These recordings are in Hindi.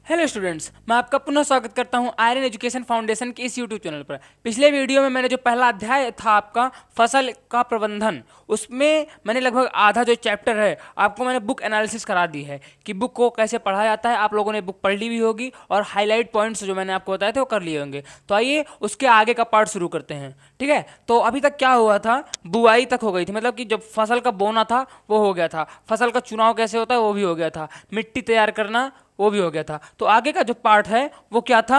हेलो स्टूडेंट्स, मैं आपका पुनः स्वागत करता हूं आयरन एजुकेशन फाउंडेशन के इस यूट्यूब चैनल पर। पिछले वीडियो में मैंने जो पहला अध्याय था आपका फसल का प्रबंधन, उसमें मैंने लगभग आधा जो चैप्टर है आपको मैंने बुक एनालिसिस करा दी है कि बुक को कैसे पढ़ा जाता है। आप लोगों ने बुक पढ़ ली भी होगी और हाईलाइट पॉइंट्स जो मैंने आपको बताए थे वो कर लिए होंगे। तो आइए उसके आगे का पार्ट शुरू करते हैं। ठीक है, तो अभी तक क्या हुआ था, बुआई तक हो गई थी, मतलब कि जब फसल का बोना था वो हो गया था, फसल का चुनाव कैसे होता है वो भी हो गया था, मिट्टी तैयार करना वो भी हो गया था। तो आगे का जो पार्ट है वो क्या था,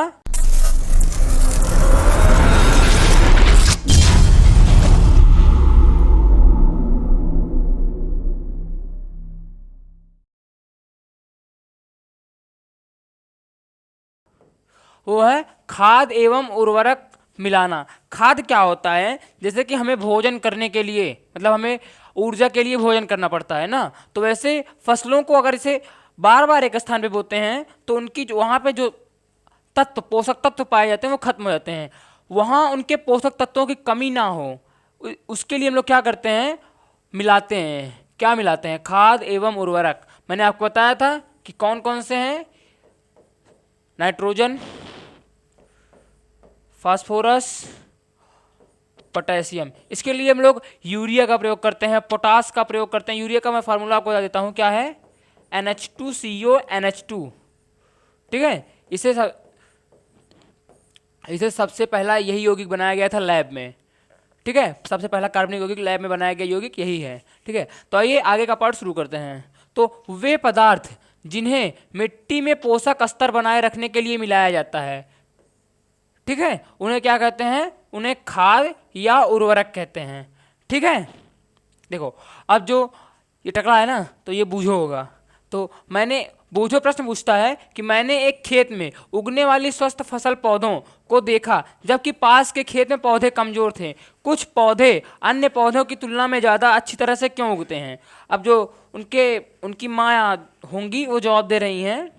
वो है खाद एवं उर्वरक मिलाना। खाद क्या होता है, जैसे कि हमें भोजन करने के लिए, मतलब हमें ऊर्जा के लिए भोजन करना पड़ता है ना, तो वैसे फसलों को अगर इसे बार बार एक स्थान पे बोते हैं तो उनकी जो वहाँ पे जो तत्व पोषक तत्व पाए जाते हैं वो खत्म हो जाते हैं। वहाँ उनके पोषक तत्वों की कमी ना हो उसके लिए हम लोग क्या करते हैं, मिलाते हैं। क्या मिलाते हैं? खाद एवं उर्वरक। मैंने आपको बताया था कि कौन कौन से हैं, नाइट्रोजन, फास्फोरस, पोटेशियम। इसके लिए हम लोग यूरिया का प्रयोग करते हैं, पोटास का प्रयोग करते हैं। यूरिया का मैं फार्मूला आपको बता देता हूं, क्या है, NH2CO NH2। ठीक है, इसे सबसे पहला यही यौगिक बनाया गया था लैब में। ठीक है, सबसे पहला कार्बनिक यौगिक लैब में बनाया गया यौगिक यही है। ठीक है, तो आइए आगे का पार्ट शुरू करते हैं। तो वे पदार्थ जिन्हें मिट्टी में पोषक स्तर बनाए रखने के लिए मिलाया जाता है, ठीक है, उन्हें क्या कहते हैं, उन्हें खाद या उर्वरक कहते हैं। ठीक है, देखो अब जो ये टकला है ना, तो ये बूझो होगा। तो मैंने बूझो प्रश्न पूछता है कि मैंने एक खेत में उगने वाली स्वस्थ फसल पौधों को देखा जबकि पास के खेत में पौधे कमजोर थे। कुछ पौधे अन्य पौधों की तुलना में ज़्यादा अच्छी तरह से क्यों उगते हैं? अब जो उनकी माँ होंगी वो जवाब दे रही हैं,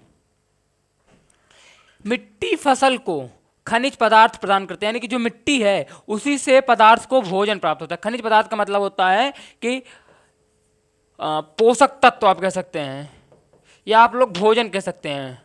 मिट्टी फसल को खनिज पदार्थ प्रदान करते हैं, यानी कि जो मिट्टी है उसी से पदार्थ को भोजन प्राप्त होता है। खनिज पदार्थ का मतलब होता है कि पोषक तत्व आप कह सकते हैं, या आप लोग भोजन कह सकते हैं।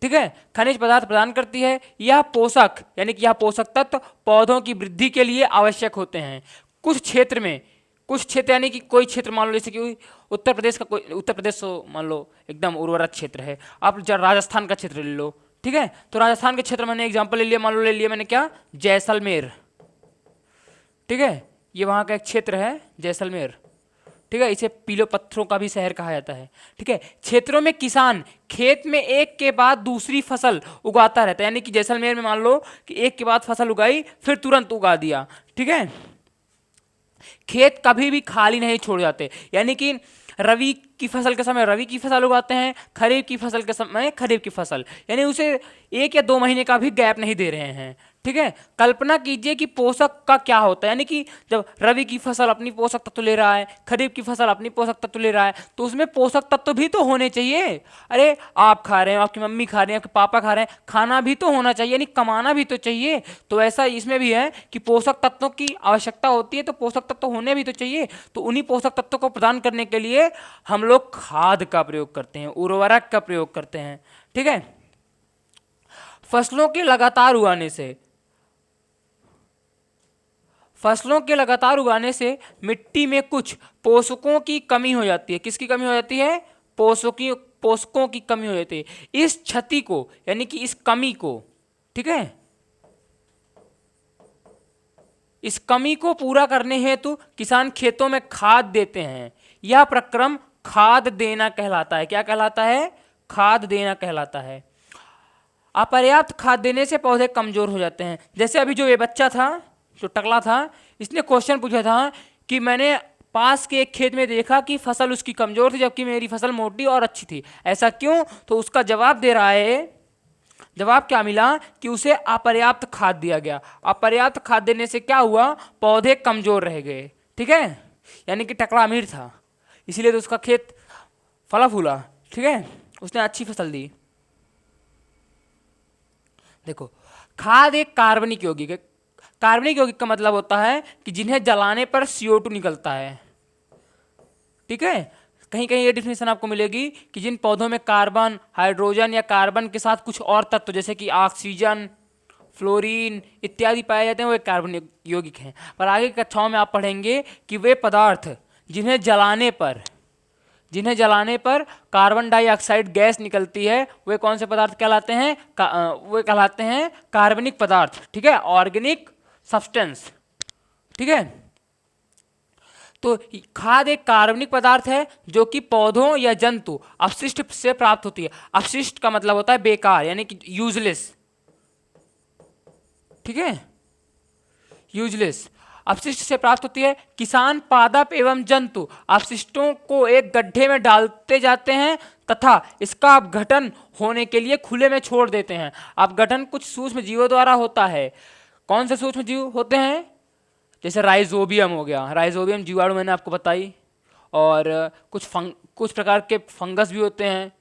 ठीक है, खनिज पदार्थ प्रदान करती है। यह पोषक यानी कि यह पोषक तत्व पौधों की वृद्धि के लिए आवश्यक होते हैं। कुछ क्षेत्र यानी कि कोई क्षेत्र मान लो, जैसे कि उत्तर प्रदेश का कोई, उत्तर प्रदेश मान लो एकदम उर्वरक क्षेत्र है, आप राजस्थान का क्षेत्र ले लो। ठीक है, तो राजस्थान के क्षेत्र मैंने एग्जांपल ले लिया, मान लो ले लिया मैंने क्या, जैसलमेर। ठीक है, ये वहाँ का एक क्षेत्र है जैसलमेर। ठीक है, इसे पीले पत्थरों का भी शहर कहा जाता है। ठीक है, क्षेत्रों में किसान खेत में एक के बाद दूसरी फसल उगाता रहता है, यानी कि जैसलमेर में मान लो कि एक के बाद फसल उगाई फिर तुरंत उगा दिया। ठीक है, खेत कभी भी खाली नहीं छोड़ जाते, यानी कि रवि की फसल के समय रवि की फसल उगाते हैं, खरीफ की फसल के समय खरीफ की फसल, यानी उसे 1 या 2 महीने का भी गैप नहीं दे रहे हैं। ठीक है, कल्पना कीजिए कि पोषक का क्या होता है, यानी कि जब रवि की फसल अपनी पोषक तत्व ले रहा है, खरीफ की फसल अपनी पोषक तत्व ले रहा है, तो उसमें पोषक तत्व भी तो होने चाहिए। अरे आप खा रहे हैं, आपकी मम्मी खा रही है, आपके पापा खा रहे हैं, खाना भी तो होना चाहिए, यानी कमाना भी तो चाहिए। तो ऐसा इसमें भी है कि पोषक तत्वों की आवश्यकता होती है, तो पोषक तत्व होने भी तो चाहिए। तो उन्हीं पोषक तत्वों को प्रदान करने के लिए हम लोग खाद का प्रयोग करते हैं, उर्वरक का प्रयोग करते हैं। ठीक है, फसलों के लगातार उगाने से मिट्टी में कुछ पोषकों की कमी हो जाती है। किसकी कमी हो जाती है? पोषकों की कमी हो जाती है। इस क्षति को यानी कि इस कमी को, ठीक है, इस कमी को पूरा करने हेतु किसान खेतों में खाद देते हैं। यह प्रक्रम खाद देना कहलाता है। क्या कहलाता है? खाद देना कहलाता है। अपर्याप्त खाद देने से पौधे कमजोर हो जाते हैं। जैसे अभी जो ये बच्चा था, जो टकला था, इसने क्वेश्चन पूछा था कि मैंने पास के एक खेत में देखा कि फसल उसकी कमजोर थी जबकि मेरी फसल मोटी और अच्छी थी, ऐसा क्यों? तो उसका जवाब दे रहा है, जवाब क्या मिला कि उसे अपर्याप्त खाद दिया गया। अपर्याप्त खाद देने से क्या हुआ? पौधे कमजोर रह गए। ठीक है, यानी कि टकला अमीर था इसीलिए तो उसका खेत फला फूला। ठीक है, उसने अच्छी फसल दी। देखो, खाद एक कार्बनिक यौगिक है। कार्बनिक यौगिक का मतलब होता है कि जिन्हें जलाने पर CO2 निकलता है। ठीक है, कहीं कहीं ये डिफिनेशन आपको मिलेगी कि जिन पौधों में कार्बन, हाइड्रोजन या कार्बन के साथ कुछ और तत्व जैसे कि ऑक्सीजन, फ्लोरीन इत्यादि पाए जाते हैं वो एक कार्बन यौगिक हैं। पर आगे की कक्षाओं में आप पढ़ेंगे कि वे पदार्थ जिन्हें जलाने पर कार्बन डाइऑक्साइड गैस निकलती है वे कौन से पदार्थ कहलाते हैं? वे कहलाते हैं कार्बनिक पदार्थ। ठीक है, ऑर्गेनिक सब्सटेंस। ठीक है, तो खाद एक कार्बनिक पदार्थ है जो कि पौधों या जंतु अपशिष्ट से प्राप्त होती है। अपशिष्ट का मतलब होता है बेकार, यानी कि यूजलेस। ठीक है, यूजलेस अपशिष्ट से प्राप्त होती है। किसान, पादप एवं जंतु अपशिष्टों को एक गड्ढे में डालते जाते हैं तथा इसका अपघटन होने के लिए खुले में छोड़ देते हैं। अपघटन कुछ सूक्ष्म जीवों द्वारा होता है। कौन से सूक्ष्म जीव होते हैं? जैसे राइजोबियम हो गया, राइजोबियम जीवाणु मैंने आपको बताई, और कुछ प्रकार के फंगस भी होते हैं।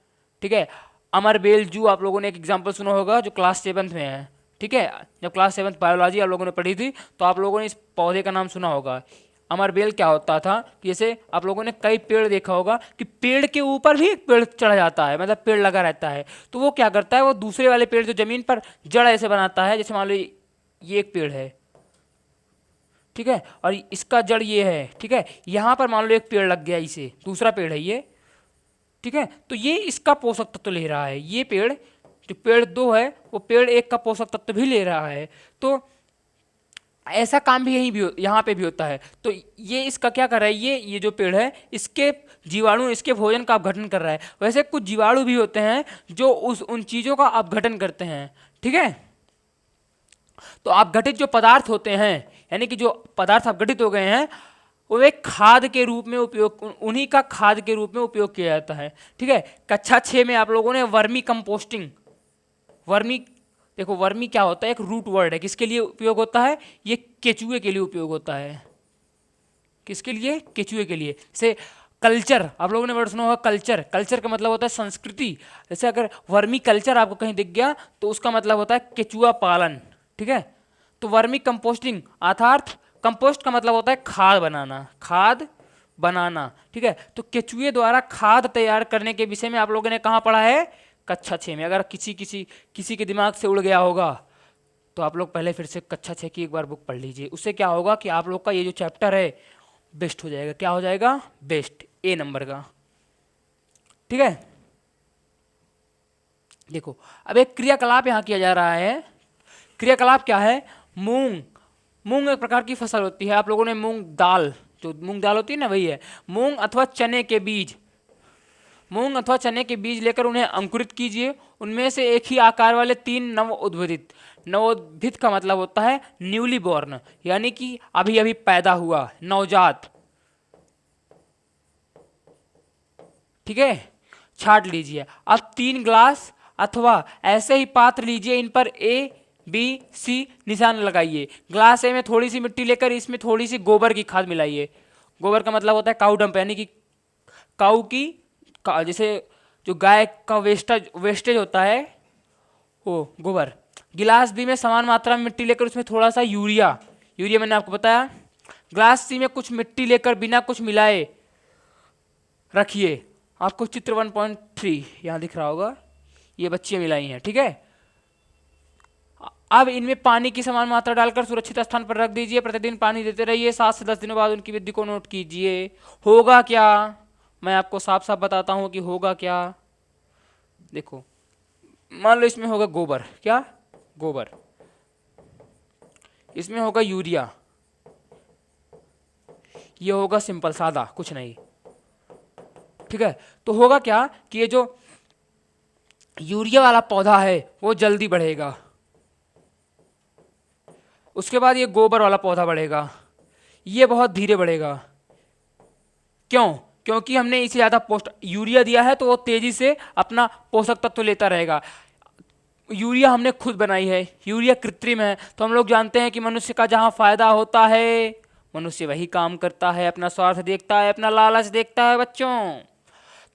ठीक है, अमरबेल जू आप लोगों ने एक एग्जाम्पल सुना होगा जो क्लास 7th में है। ठीक है, जब क्लास 7th बायोलॉजी आप लोगों ने पढ़ी थी तो आप लोगों ने इस पौधे का नाम सुना होगा। अमरबेल क्या होता था कि जैसे आप लोगों ने कई पेड़ देखा होगा कि पेड़ के ऊपर भी एक पेड़ चढ़ जाता है, मतलब पेड़ लगा रहता है, तो वो क्या करता है, वो दूसरे वाले पेड़ जो जमीन पर जड़ ऐसे बनाता है। जैसे मान लो ये एक पेड़ है, ठीक है, और इसका जड़ ये है। ठीक है, यहाँ पर मान लो एक पेड़ लग गया, इसे दूसरा पेड़ है ये। ठीक है, तो ये इसका पोषक तत्व ले रहा है। ये पेड़ जो पेड़ 2 है वो पेड़ 1 का पोषक तत्व भी ले रहा है। तो ऐसा काम भी यहाँ पे भी होता है। तो ये इसका क्या कर रहा है, ये जो पेड़ है इसके जीवाणु इसके भोजन का अपघटन कर रहा है। वैसे कुछ जीवाणु भी होते हैं जो उन चीज़ों का अपघटन करते हैं। ठीक है, तो अपघटित जो पदार्थ होते हैं, यानी कि जो पदार्थ अपघटित हो गए हैं वो एक खाद के रूप में उन्हीं का खाद के रूप में उपयोग किया जाता है। ठीक है, कक्षा 6 में आप लोगों ने वर्मी कंपोस्टिंग, देखो वर्मी क्या होता है, एक रूट वर्ड है। किसके लिए उपयोग होता है? ये केचुए के लिए उपयोग होता है। किसके लिए? केचुए के लिए। जैसे कल्चर, आप लोगों ने वर्ड सुना होगा कल्चर। कल्चर का मतलब होता है संस्कृति। जैसे अगर वर्मी कल्चर आपको कहीं दिख गया तो उसका मतलब होता है केचुआ पालन। ठीक है, तो वर्मी कंपोस्टिंग अर्थात कंपोस्ट का मतलब होता है खाद बनाना। ठीक है, तो केचुए द्वारा खाद तैयार करने के विषय में आप लोगों ने कहाँ पढ़ा है? कक्षा 6 में। अगर किसी के दिमाग से उड़ गया होगा तो आप लोग पहले फिर से कक्षा 6 की एक बार बुक पढ़ लीजिए। उससे क्या होगा कि आप लोग का ये जो चैप्टर है बेस्ट हो जाएगा। क्या हो जाएगा? बेस्ट, A नंबर का। ठीक है, देखो अब एक क्रियाकलाप यहाँ किया जा रहा है। क्रियाकलाप क्या है? मूंग एक प्रकार की फसल होती है। आप लोगों ने मूंग दाल होती है ना, वही है। मूंग अथवा चने के बीज लेकर उन्हें अंकुरित कीजिए। उनमें से एक ही आकार वाले 3 नवोद्भित का मतलब होता है न्यूली बॉर्न, यानी कि अभी अभी पैदा हुआ, नवजात। ठीक है, छांट लीजिए। अब 3 ग्लास अथवा ऐसे ही पात्र लीजिए, इन पर A-B-C निशान लगाइए। ग्लास A में थोड़ी सी मिट्टी लेकर इसमें थोड़ी सी गोबर की खाद मिलाइए। गोबर का मतलब होता है काऊ डंप, यानी कि काऊ की जैसे जो गाय का वेस्टेज होता है वो गोबर। गिलास B में समान मात्रा में मिट्टी लेकर उसमें थोड़ा सा यूरिया मैंने आपको बताया। ग्लास C में कुछ मिट्टी लेकर बिना कुछ मिलाए रखिए। आपको चित्र 1.3 यहाँ दिख रहा होगा, ये बच्चियाँ मिलाई हैं। ठीक है, अब इनमें पानी की समान मात्रा डालकर सुरक्षित स्थान पर रख दीजिए। प्रतिदिन पानी देते रहिए। 7 से 10 दिनों बाद उनकी वृद्धि को नोट कीजिए। होगा क्या? मैं आपको साफ साफ बताता हूं कि होगा क्या। देखो मान लो इसमें होगा गोबर, क्या? गोबर। इसमें होगा यूरिया, ये होगा सिंपल सादा, कुछ नहीं। ठीक है, तो होगा क्या कि ये जो यूरिया वाला पौधा है वो जल्दी बढ़ेगा। उसके बाद ये गोबर वाला पौधा बढ़ेगा, ये बहुत धीरे बढ़ेगा। क्यों? क्योंकि हमने इसे ज़्यादा यूरिया दिया है तो वो तेजी से अपना पोषक तत्व लेता रहेगा। यूरिया हमने खुद बनाई है, यूरिया कृत्रिम है। तो हम लोग जानते हैं कि मनुष्य का जहाँ फायदा होता है मनुष्य वही काम करता है, अपना स्वार्थ देखता है, अपना लालच देखता है बच्चों।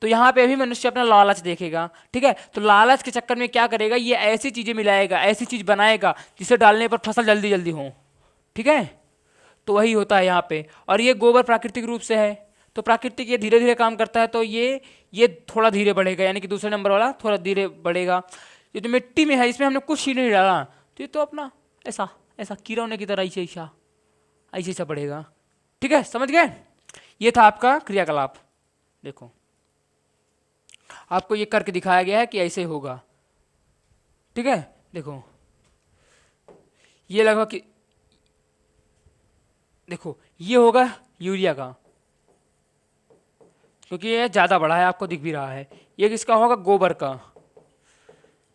तो यहाँ पे भी मनुष्य अपना लालच देखेगा। ठीक है, तो लालच के चक्कर में क्या करेगा, ये ऐसी चीज़ें मिलाएगा, ऐसी चीज़ बनाएगा जिसे डालने पर फसल जल्दी जल्दी हो। ठीक है, तो वही होता है यहाँ पे। और ये गोबर प्राकृतिक रूप से है, तो प्राकृतिक ये धीरे धीरे काम करता है, तो ये थोड़ा धीरे बढ़ेगा, यानी कि दूसरे नंबर वाला थोड़ा धीरे बढ़ेगा। ये तो मिट्टी में है, इसमें हमने कुछ ही नहीं डाला, तो ये तो अपना ऐसा ऐसा कीड़े की तरह ऐसे ऐसा ऐसे ऐसा बढ़ेगा। ठीक है, समझ गए? ये था आपका क्रियाकलाप। देखो आपको ये करके दिखाया गया है कि ऐसे होगा। ठीक है, देखो ये लगभग कि देखो ये होगा यूरिया का, क्योंकि ये ज़्यादा बड़ा है, आपको दिख भी रहा है। ये किसका होगा? गोबर का।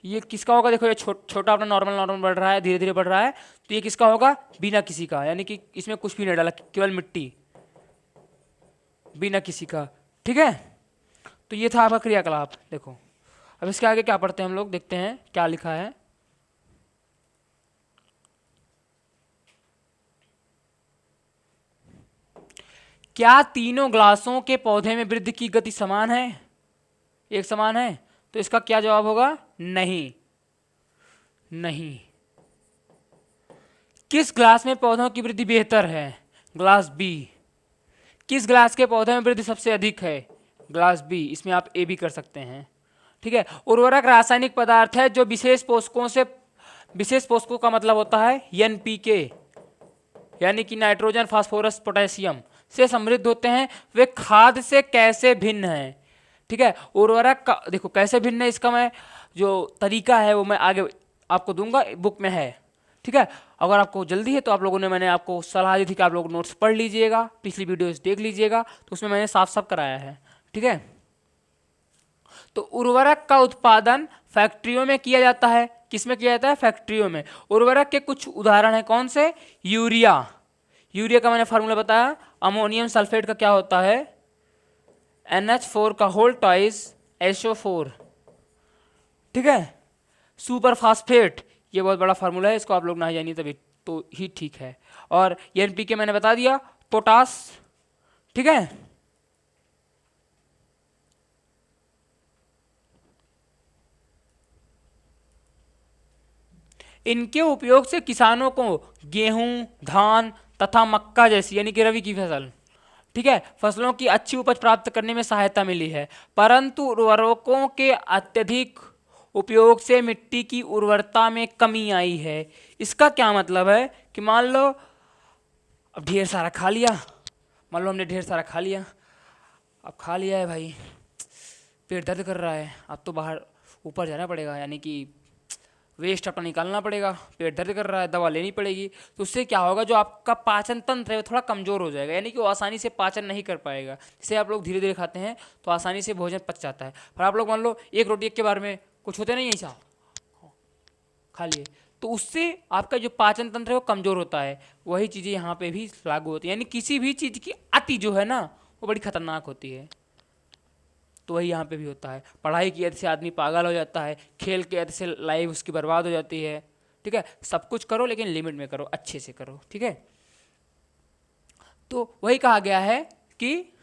ये किसका होगा? देखो ये छोटा अपना नॉर्मल नॉर्मल बढ़ रहा है, धीरे धीरे बढ़ रहा है, तो ये किसका होगा? बिना किसी का, यानी कि इसमें कुछ भी नहीं डाला, केवल मिट्टी, बिना किसी का। ठीक है, तो ये था आपका क्रियाकलाप। देखो अब इसके आगे क्या पढ़ते हैं हम लोग, देखते हैं क्या लिखा है। क्या तीनों ग्लासों के पौधे में वृद्धि की गति समान है? एक समान है, तो इसका क्या जवाब होगा? नहीं। नहीं। किस ग्लास में पौधों की वृद्धि बेहतर है? Glass B. किस ग्लास के पौधे में वृद्धि सबसे अधिक है? Glass B. इसमें आप ए भी कर सकते हैं। ठीक है, उर्वरक रासायनिक पदार्थ है जो विशेष पोषकों का मतलब होता है एनपीके, यानी कि नाइट्रोजन, फास्फोरस, पोटेशियम से समृद्ध होते हैं। वे खाद से कैसे भिन्न हैं? ठीक है, उर्वरक का देखो कैसे भिन्न है, इसका मैं जो तरीका है वो मैं आगे आपको दूंगा, बुक में है। ठीक है, अगर आपको जल्दी है तो आप लोगों ने, मैंने आपको सलाह दी थी कि आप लोग नोट्स पढ़ लीजिएगा, पिछली वीडियोस देख लीजिएगा, तो उसमें मैंने साफ साफ कराया है। ठीक है, तो उर्वरक का उत्पादन फैक्ट्रियों में किया जाता है। किसमें किया जाता है? फैक्ट्रियों में। उर्वरक के कुछ उदाहरण हैं, कौन से? यूरिया। यूरिया का मैंने फार्मूला बताया। अमोनियम सल्फेट का क्या होता है? NH4 का होल ट्वाइस SO4। ठीक है, सुपर फास्फेट, ये बहुत बड़ा फार्मूला है, इसको आप लोग ना जानिए तभी तो ही ठीक है। और NPK मैंने बता दिया, पोटास। ठीक है, इनके उपयोग से किसानों को गेहूं, धान तथा मक्का जैसी, यानी कि रबी की फसल, ठीक है, फसलों की अच्छी उपज प्राप्त करने में सहायता मिली है। परंतु उर्वरकों के अत्यधिक उपयोग से मिट्टी की उर्वरता में कमी आई है। इसका क्या मतलब है कि मान लो अब ढेर सारा खा लिया, मान लो हमने ढेर सारा खा लिया, अब खा लिया है भाई, पेट दर्द कर रहा है, अब तो बाहर ऊपर जाना पड़ेगा, यानी कि वेस्ट अपना निकालना पड़ेगा, पेट दर्द कर रहा है, दवा लेनी पड़ेगी। तो उससे क्या होगा, जो आपका पाचन तंत्र है वो थोड़ा कमज़ोर हो जाएगा, यानी कि वो आसानी से पाचन नहीं कर पाएगा। जैसे आप लोग धीरे धीरे खाते हैं तो आसानी से भोजन पच जाता है, पर आप लोग मान लो एक रोटी एक के बारे में कुछ होते नहीं, ऐसा खा लिए, तो उससे आपका जो पाचन तंत्र है वो कमज़ोर होता है। वही चीज़ें यहाँ पे भी लागू होती है, यानी किसी भी चीज़ की अति जो है ना वो बड़ी खतरनाक होती है। तो वही यहाँ पे भी होता है। पढ़ाई की वजह से आदमी पागल हो जाता है, खेल की वजह से लाइफ उसकी बर्बाद हो जाती है। ठीक है, सब कुछ करो लेकिन लिमिट में करो, अच्छे से करो। ठीक है, तो वही कहा गया है कि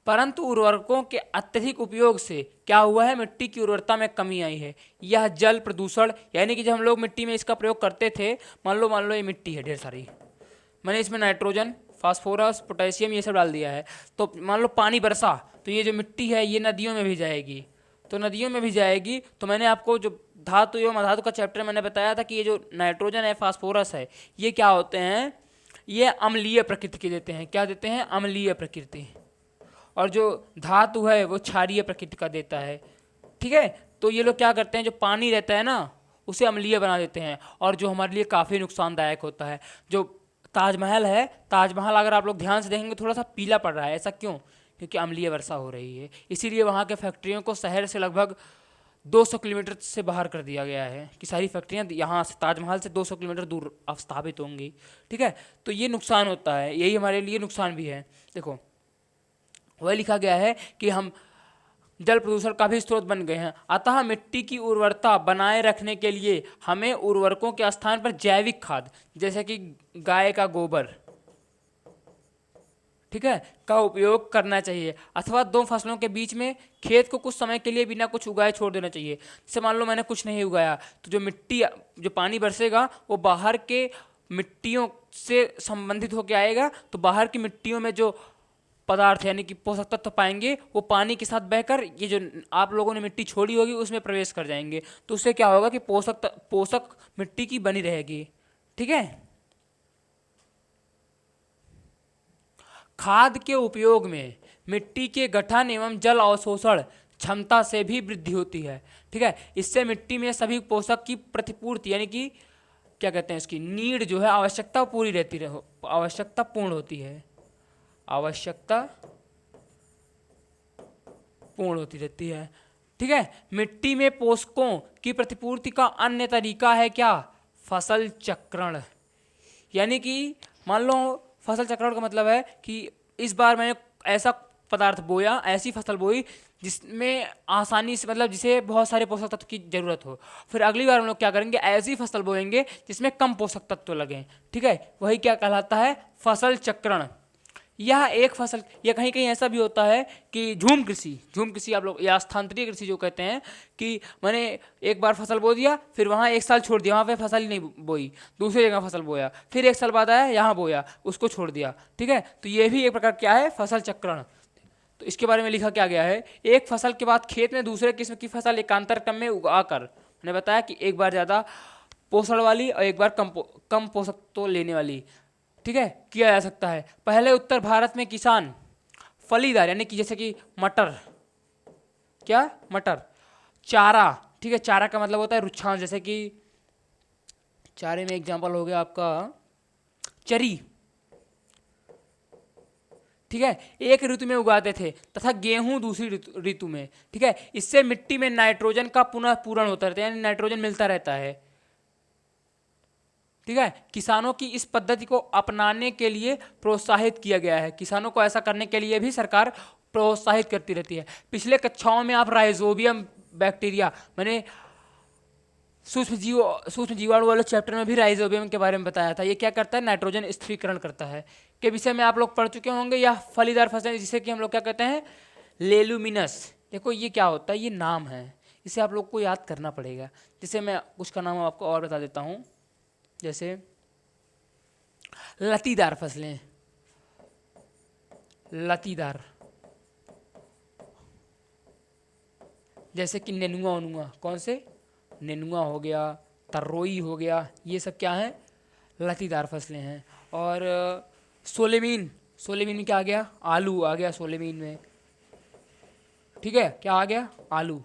परंतु उर्वरकों के अत्यधिक उपयोग से क्या हुआ है, मिट्टी की उर्वरता में कमी आई है। यह जल प्रदूषण, यानी कि जब हम लोग मिट्टी में इसका प्रयोग करते थे, मान लो ये मिट्टी है ढेर सारी, मैंने इसमें नाइट्रोजन, फास्फोरस, पोटेशियम ये सब डाल दिया है, तो मान लो पानी बरसा तो ये जो मिट्टी है ये नदियों में भी जाएगी, तो नदियों में भी जाएगी। तो मैंने आपको जो धातु एवं अधातु का चैप्टर मैंने बताया था कि ये जो नाइट्रोजन है, फास्फोरस है, ये क्या होते हैं, ये अम्लीय प्रकृति के देते हैं। क्या देते हैं? अम्लीय प्रकृति। और जो धातु है वो क्षारीय प्रकृति का देता है। ठीक है, तो ये लोग क्या करते हैं, जो पानी रहता है ना उसे अम्लीय बना देते हैं, और जो हमारे लिए काफ़ी नुकसानदायक होता है। जो ताजमहल है, ताजमहल अगर आप लोग ध्यान से देखेंगे थोड़ा सा पीला पड़ रहा है, ऐसा क्यों? क्योंकि अम्लीय वर्षा हो रही है। इसीलिए वहाँ के फैक्ट्रियों को शहर से लगभग 200 किलोमीटर से बाहर कर दिया गया है कि सारी फैक्ट्रियाँ यहाँ से ताजमहल से 200 किलोमीटर दूर स्थापित होंगी। ठीक है, तो ये नुकसान होता है, यही हमारे लिए नुकसान भी है। देखो वह लिखा गया है कि हम जल प्रदूषण का भी स्रोत बन गए हैं, अतः मिट्टी की उर्वरता बनाए रखने के लिए हमें उर्वरकों के स्थान पर जैविक खाद, जैसे कि गाय का गोबर, ठीक है, का उपयोग करना चाहिए। अथवा दो फसलों के बीच में खेत को कुछ समय के लिए बिना कुछ उगाए छोड़ देना चाहिए। जैसे मान लो मैंने कुछ नहीं उगाया, तो जो मिट्टी, जो पानी बरसेगा वो बाहर के मिट्टियों से संबंधित होकर आएगा तो बाहर की मिट्टियों में जो पदार्थ यानी कि पोषक तत्व पाएंगे वो पानी के साथ बहकर ये जो आप लोगों ने मिट्टी छोड़ी होगी उसमें प्रवेश कर जाएंगे। तो उससे क्या होगा कि पोषक मिट्टी की बनी रहेगी। ठीक है। खाद के उपयोग में मिट्टी के गठन एवं जल अवशोषण क्षमता से भी वृद्धि होती है। ठीक है। इससे मिट्टी में सभी पोषक की प्रतिपूर्ति यानी कि क्या कहते हैं इसकी नीड जो है आवश्यकता पूरी रहती है, आवश्यकता पूर्ण होती है, आवश्यकता पूर्ण होती रहती है। ठीक है। मिट्टी में पोषकों की प्रतिपूर्ति का अन्य तरीका है क्या? फसल चक्रण। यानी कि मान लो फसल चक्रण का मतलब है कि इस बार मैंने ऐसा पदार्थ बोया, ऐसी फसल बोई जिसमें आसानी से मतलब जिसे बहुत सारे पोषक तत्व की जरूरत हो। फिर अगली बार हम लोग क्या करेंगे, ऐसी फसल बोएंगे जिसमें कम पोषक तत्व लगें। ठीक है। वही क्या कहलाता है? फसल चक्रण। यह एक फसल या कहीं कहीं ऐसा भी होता है कि झूम कृषि आप लोग या स्थानांतरित कृषि जो कहते हैं कि मैंने एक बार फसल बो दिया, फिर वहाँ एक साल छोड़ दिया, वहाँ पे फसल ही नहीं बोई, दूसरी जगह फसल बोया, फिर एक साल बाद आया यहाँ बोया, उसको छोड़ दिया। ठीक है। तो ये भी एक प्रकार क्या है? फसल चक्रण। तो इसके बारे में लिखा क्या गया है? एक फसल के बाद खेत में दूसरे किस्म की फसल एकांतर क्रम में उगाकर, मैंने बताया कि एक बार ज़्यादा पोषण वाली और एक बार कम पोषक तो लेने वाली, ठीक है, किया जा सकता है। पहले उत्तर भारत में किसान फलीदार यानी कि जैसे कि मटर, क्या मटर, चारा, ठीक है, चारा का मतलब होता है रुच्छान, जैसे कि चारे में एग्जांपल हो गया आपका चरी, ठीक है, एक ऋतु में उगाते थे, तथा गेहूं दूसरी ऋतु में। ठीक है। इससे मिट्टी में नाइट्रोजन का पुनः पूरण होता रहता है, यानी नाइट्रोजन मिलता रहता है। ठीक है। किसानों की इस पद्धति को अपनाने के लिए प्रोत्साहित किया गया है। किसानों को ऐसा करने के लिए भी सरकार प्रोत्साहित करती रहती है। पिछले कक्षाओं में आप राइजोबियम बैक्टीरिया, मैंने सूक्ष्म जीवाणु वाले चैप्टर में भी राइजोबियम के बारे में बताया था। ये क्या करता है? नाइट्रोजन स्थिरीकरण करता है, के विषय में आप लोग पढ़ चुके होंगे। या फलीदार फसलें जिसे कि हम लोग क्या कहते हैं? लेलुमिनस। देखो ये क्या होता है? ये नाम है, इसे आप लोग को याद करना पड़ेगा। जैसे मैं उसका नाम आपको और बता देता हूँ, जैसे लतीदार फसलें, लतीदार, जैसे कि नेनुआ ओनुआ, कौन से? नेनुआ हो गया, तर्रोई हो गया, ये सब क्या है? लतीदार फसलें हैं। और सोलेमीन, सोलेमीन में क्या आ गया? आलू आ गया सोलेमीन में। ठीक है। क्या आ गया? आलू।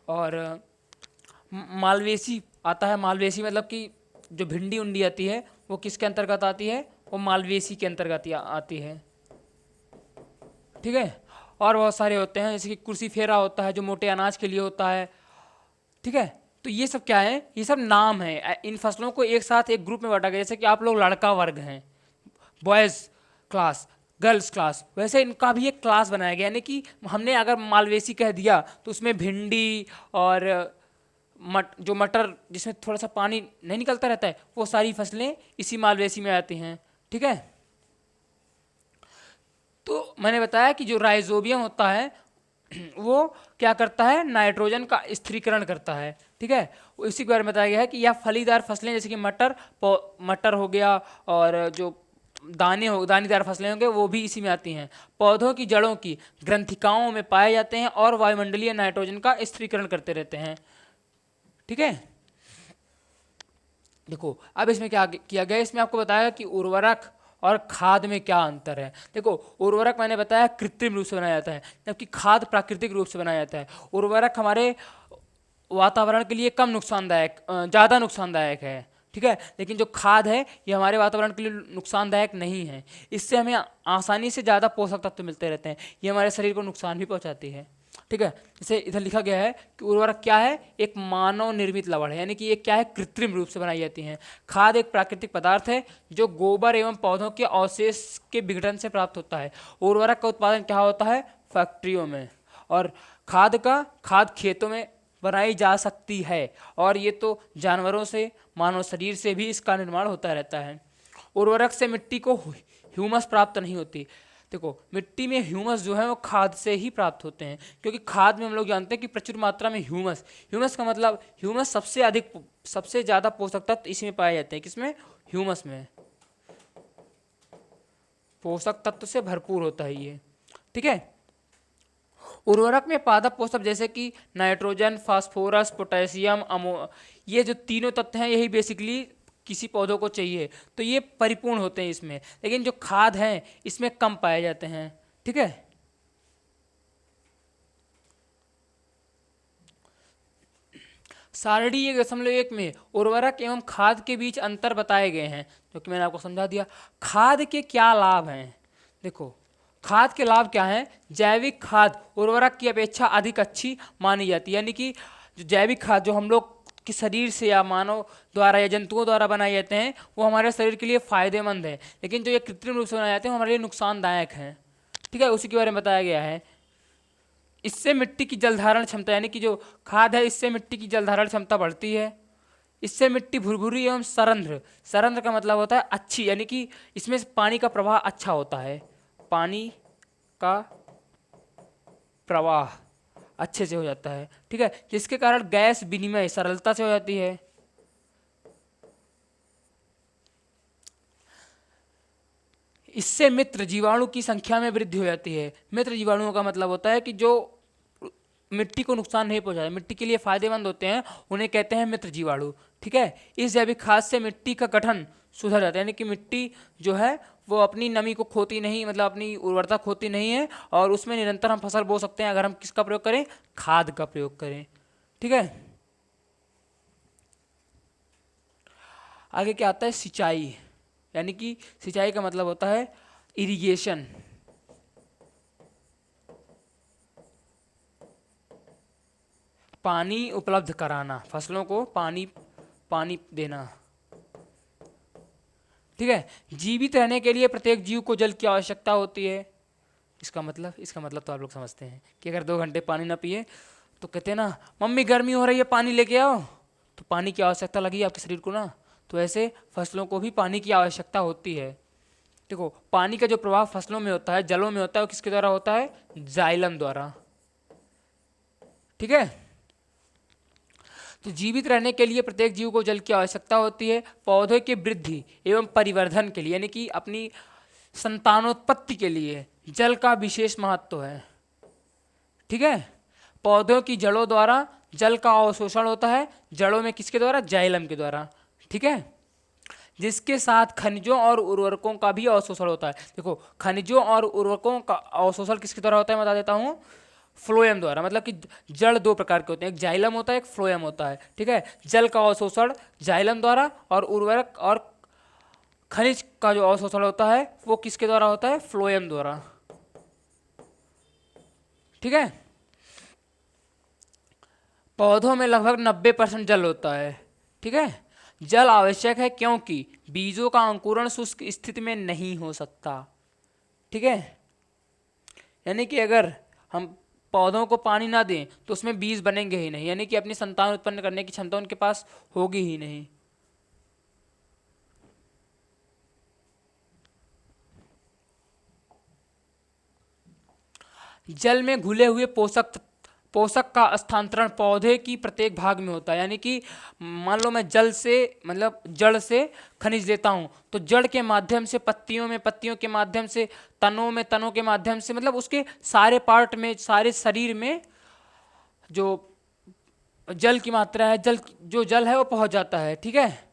और मालवेसी आता है। मालवेसी मतलब कि जो भिंडी उंडी आती है वो किसके अंतर्गत आती है? वो मालवेसी के अंतर्गत आती है। ठीक है। और बहुत सारे होते हैं, जैसे कि कुर्सी फेरा होता है जो मोटे अनाज के लिए होता है। ठीक है। तो ये सब क्या है? ये सब नाम है। इन फसलों को एक साथ एक ग्रुप में बांटा गया। जैसे कि आप लोग लड़का वर्ग हैं, बॉयज़ क्लास, गर्ल्स क्लास, वैसे इनका भी एक क्लास बनाया गया। यानी कि हमने अगर मालवेसी कह दिया तो उसमें भिंडी और जो मटर जिसमें थोड़ा सा पानी नहीं निकलता रहता है, वो सारी फसलें इसी मालवेसी में आती हैं। ठीक है। तो मैंने बताया कि जो राइजोबियम होता है वो क्या करता है? नाइट्रोजन का स्थिरीकरण करता है। ठीक है। इसी के बारे में बताया गया है कि यह फलीदार फसलें जैसे कि मटर हो गया और जो दानेदार फसलें होंगे वो भी इसी में आती हैं। पौधों की जड़ों की ग्रंथिकाओं में पाए जाते हैं और वायुमंडलीय नाइट्रोजन का स्थिरीकरण करते रहते हैं। ठीक है। देखो अब इसमें क्या किया गया, इसमें आपको बताया कि उर्वरक और खाद में क्या अंतर है। देखो उर्वरक मैंने बताया कृत्रिम रूप से बनाया जाता है, जबकि खाद प्राकृतिक रूप से बनाया जाता है। उर्वरक हमारे वातावरण के लिए कम नुकसानदायक, ज़्यादा नुकसानदायक है। ठीक है। लेकिन जो खाद है ये हमारे वातावरण के लिए नुकसानदायक नहीं है। इससे हमें आसानी से ज़्यादा पोषक तत्व मिलते रहते हैं। ये हमारे शरीर को नुकसान भी पहुंचाती है। ठीक है। जैसे इधर लिखा गया है कि उर्वरक क्या है? एक मानव निर्मित लवण है, यानी कि ये क्या है? कृत्रिम रूप से बनाई जाती हैं। खाद एक प्राकृतिक पदार्थ है जो गोबर एवं पौधों के अवशेष के विघटन से प्राप्त होता है। उर्वरक का उत्पादन क्या होता है? फैक्ट्रियों में। और खाद खेतों में बनाई जा सकती है। और ये तो जानवरों से, मानव शरीर से भी इसका निर्माण होता रहता है। उर्वरक से मिट्टी को ह्यूमस प्राप्त नहीं होती। देखो मिट्टी में ह्यूमस जो है वो खाद से ही प्राप्त होते हैं, क्योंकि खाद में हम लोग जानते हैं कि प्रचुर मात्रा में ह्यूमस, ह्यूमस का मतलब ह्यूमस सबसे अधिक, सबसे ज़्यादा पोषक तत्व इसी में पाए जाते हैं। किसमें? ह्यूमस में। पोषक तत्व से भरपूर होता है ये, ठीक है। उर्वरक में पादप पोषक जैसे कि नाइट्रोजन, फास्फोरस, पोटेशियम, ये जो तीनों तत्व हैं यही बेसिकली किसी पौधों को चाहिए, तो ये परिपूर्ण होते हैं इसमें। लेकिन जो खाद हैं इसमें कम पाए जाते हैं, ठीक है। सारणी 1.1 में उर्वरक एवं खाद के बीच अंतर बताए गए हैं, जो कि मैंने आपको समझा दिया। खाद के क्या लाभ हैं? देखो खाद के लाभ क्या हैं? जैविक खाद उर्वरक की अपेक्षा अधिक अच्छी मानी जाती है, यानी कि जो जैविक खाद जो हम लोग के शरीर से या मानव द्वारा या जंतुओं द्वारा बनाए जाते हैं वो हमारे शरीर के लिए फायदेमंद है, लेकिन जो ये कृत्रिम रूप से बनाए जाते हैं वो हमारे लिए नुकसानदायक हैं, ठीक है। उसी के बारे में बताया गया है। इससे मिट्टी की जलधारण क्षमता, यानी कि जो खाद है इससे मिट्टी की जलधारण क्षमता बढ़ती है। इससे मिट्टी भुरभुरी एवं सरंध्र, सरंध्र का मतलब होता है अच्छी, यानी कि इसमें पानी का प्रवाह अच्छा होता है, पानी का प्रवाह अच्छे से हो जाता है, ठीक है, जिसके कारण गैस विनिमय सरलता से हो जाती है। इससे मित्र जीवाणु की संख्या में वृद्धि हो जाती है। मित्र जीवाणुओं का मतलब होता है कि जो मिट्टी को नुकसान नहीं पहुंचाते, मिट्टी के लिए फायदेमंद होते हैं, उन्हें कहते हैं मित्र जीवाणु, ठीक है। इस जैविक खाद से मिट्टी का गठन सुधर जाता है, यानी कि मिट्टी जो है वो अपनी नमी को खोती नहीं, मतलब अपनी उर्वरता खोती नहीं है, और उसमें निरंतर हम फसल बो सकते हैं अगर हम किसका प्रयोग करें? खाद का प्रयोग करें, ठीक है। आगे क्या आता है? सिंचाई, यानी कि सिंचाई का मतलब होता है इरिगेशन, पानी उपलब्ध कराना, फसलों को पानी देना, ठीक है। जीवित रहने के लिए प्रत्येक जीव को जल की आवश्यकता होती है। इसका मतलब तो आप लोग समझते हैं कि अगर 2 घंटे पानी ना पिए तो कहते हैं ना मम्मी गर्मी हो रही है पानी लेके आओ, तो पानी की आवश्यकता लगी आपके शरीर को ना, तो ऐसे फसलों को भी पानी की आवश्यकता होती है। देखो पानी का जो प्रभाव फसलों में होता है, जलों में होता है, वो किसके द्वारा होता है? जाइलम द्वारा, ठीक है। तो जीवित रहने के लिए प्रत्येक जीव को जल की आवश्यकता होती है। पौधे की वृद्धि एवं परिवर्धन के लिए, यानी कि अपनी संतानोत्पत्ति के लिए जल का विशेष महत्व है, ठीक है। पौधों की जड़ों द्वारा जल का अवशोषण होता है, जड़ों में किसके द्वारा? जाइलम के द्वारा, ठीक है, जिसके साथ खनिजों और उर्वरकों का भी अवशोषण होता है। देखो खनिजों और उर्वरकों का अवशोषण किसके द्वारा होता है, बता देता हूँ, फ्लोएम द्वारा। मतलब कि जल 2 प्रकार के होते हैं, एक जाइलम होता है, एक फ्लोएम होता है, ठीक है। जल का अवशोषण जाइलम द्वारा, और उर्वरक और खनिज का जो अवशोषण होता है वो किसके द्वारा होता है? फ्लोएम द्वारा, ठीक है। पौधों में लगभग 90% जल होता है, ठीक है। जल आवश्यक है क्योंकि बीजों का अंकुरण शुष्क स्थिति में नहीं हो सकता, ठीक है। यानी कि अगर हम पौधों को पानी ना दें तो उसमें बीज बनेंगे ही नहीं, यानी कि अपनी संतान उत्पन्न करने की क्षमता उनके पास होगी ही नहीं। जल में घुले हुए पोषक का स्थानांतरण पौधे की प्रत्येक भाग में होता है, यानी कि मान लो मैं जल से मतलब जड़ से खनिज लेता हूँ, तो जड़ के माध्यम से पत्तियों में, पत्तियों के माध्यम से तनों में, तनों के माध्यम से, मतलब उसके सारे पार्ट में, सारे शरीर में जो जल की मात्रा है, जो जल है वो पहुँच जाता है, ठीक है।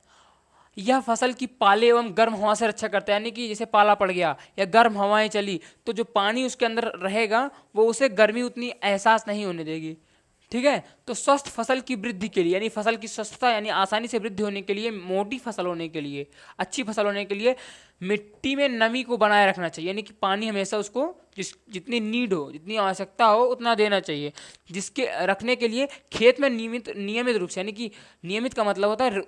यह फसल की पाले एवं गर्म हवा से रक्षा करता है, यानी कि जैसे पाला पड़ गया या गर्म हवाएं चली तो जो पानी उसके अंदर रहेगा वो उसे गर्मी उतनी एहसास नहीं होने देगी, ठीक है। तो स्वस्थ फसल की वृद्धि के लिए, यानी फसल की स्वस्थता यानी आसानी से वृद्धि होने के लिए, मोटी फसल होने के लिए, अच्छी फसल होने के लिए मिट्टी में नमी को बनाए रखना चाहिए, यानी कि पानी हमेशा उसको जितनी नीड हो, जितनी आवश्यकता हो उतना देना चाहिए। जिसके रखने के लिए खेत में नियमित रूप से, यानी कि नियमित का मतलब होता है,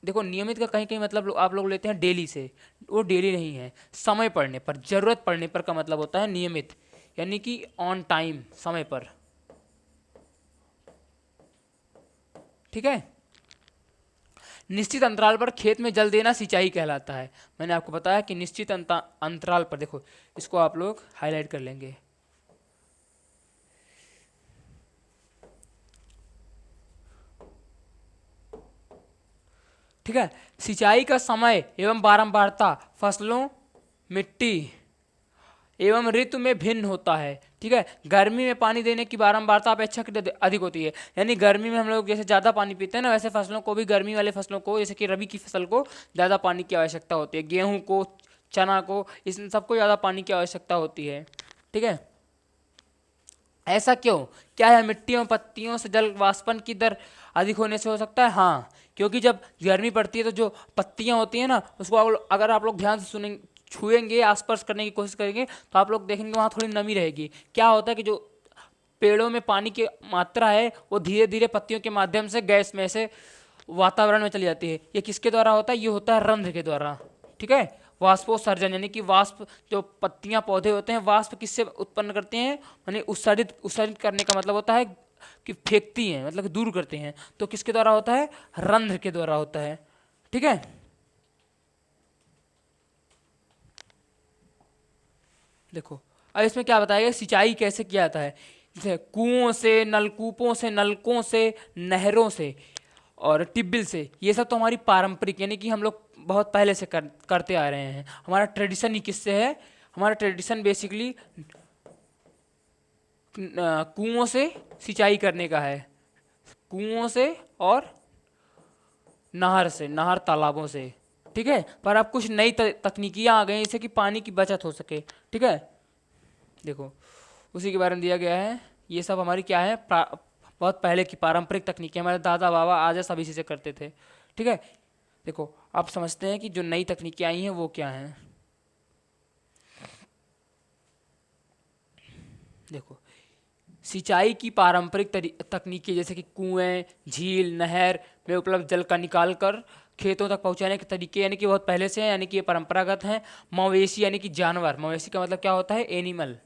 देखो नियमित का कहीं कहीं मतलब आप लोग लेते हैं डेली से, वो डेली नहीं है, समय पड़ने पर, जरूरत पड़ने पर का मतलब होता है नियमित, यानी कि ऑन टाइम, समय पर, ठीक है। निश्चित अंतराल पर खेत में जल देना सिंचाई कहलाता है। मैंने आपको बताया कि निश्चित अंतराल पर, देखो इसको आप लोग हाईलाइट कर लेंगे। ठीक है, सिंचाई का समय एवं बारंबारता फसलों, मिट्टी एवं ऋतु में भिन्न होता है। ठीक है, गर्मी में पानी देने की बारंबारता अपेक्षाकृत अधिक होती है, यानी गर्मी में हम लोग जैसे ज़्यादा पानी पीते हैं ना, वैसे फसलों को भी, गर्मी वाले फसलों को, जैसे कि रबी की फसल को ज़्यादा पानी की आवश्यकता होती है, गेहूँ को, चना को, इस सबको ज़्यादा पानी की आवश्यकता होती है। ठीक है, ऐसा क्यों? क्या है मिट्टी एवं पत्तियों से जल वाष्पन की दर अधिक होने से हो सकता है? हाँ, क्योंकि जब गर्मी पड़ती है तो जो पत्तियां होती हैं ना, उसको अगर आप लोग ध्यान से सुनेंगे, छुएंगे, आसपास करने की कोशिश करेंगे, तो आप लोग देखेंगे वहाँ थोड़ी नमी रहेगी। क्या होता है कि जो पेड़ों में पानी की मात्रा है वो धीरे धीरे पत्तियों के माध्यम से गैस में से वातावरण में चली जाती है। ये किसके द्वारा होता है? ये होता है रंध्र के द्वारा। ठीक है, वाष्पोत्सर्जन, यानी कि वाष्प, जो पत्तियां पौधे होते हैं वाष्प किससे उत्पन्न करते हैं? यानी उत्सर्जित करने का मतलब होता है कि फेंकती हैं, मतलब दूर करते हैं। तो किसके द्वारा होता है? रंध्र के द्वारा होता है। ठीक है, देखो अब इसमें क्या बताया गया, सिंचाई कैसे किया जाता है। जैसे कुओं से, नलकूपों से, नलकों से, नहरों से और ट्यूबवेल से, ये सब तो हमारी पारंपरिक, यानी कि हम लोग बहुत पहले से करते आ रहे हैं। हमारा ट्रेडिशन ही किससे है? हमारा ट्रेडिशन बेसिकली कुओं से सिंचाई करने का है, कुओं से और नहर से, नहर तालाबों से। ठीक है, पर अब कुछ नई तकनीकियाँ आ गई हैं जिससे कि पानी की बचत हो सके। ठीक है, देखो उसी के बारे में दिया गया है। ये सब हमारी क्या है? बहुत पहले की पारंपरिक तकनीकें, हमारे दादा बाबा आज सब इसी से करते थे। ठीक है, देखो आप समझते हैं कि जो नई तकनीकें आई हैं वो क्या हैं। देखो सिंचाई की पारंपरिक तकनीकें जैसे कि कुएं, झील, नहर में उपलब्ध जल का निकाल कर खेतों तक पहुंचाने के तरीके, यानी कि बहुत पहले से हैं, यानी कि ये परंपरागत हैं। मवेशी यानी कि जानवर, मवेशी का मतलब क्या होता है? एनिमल।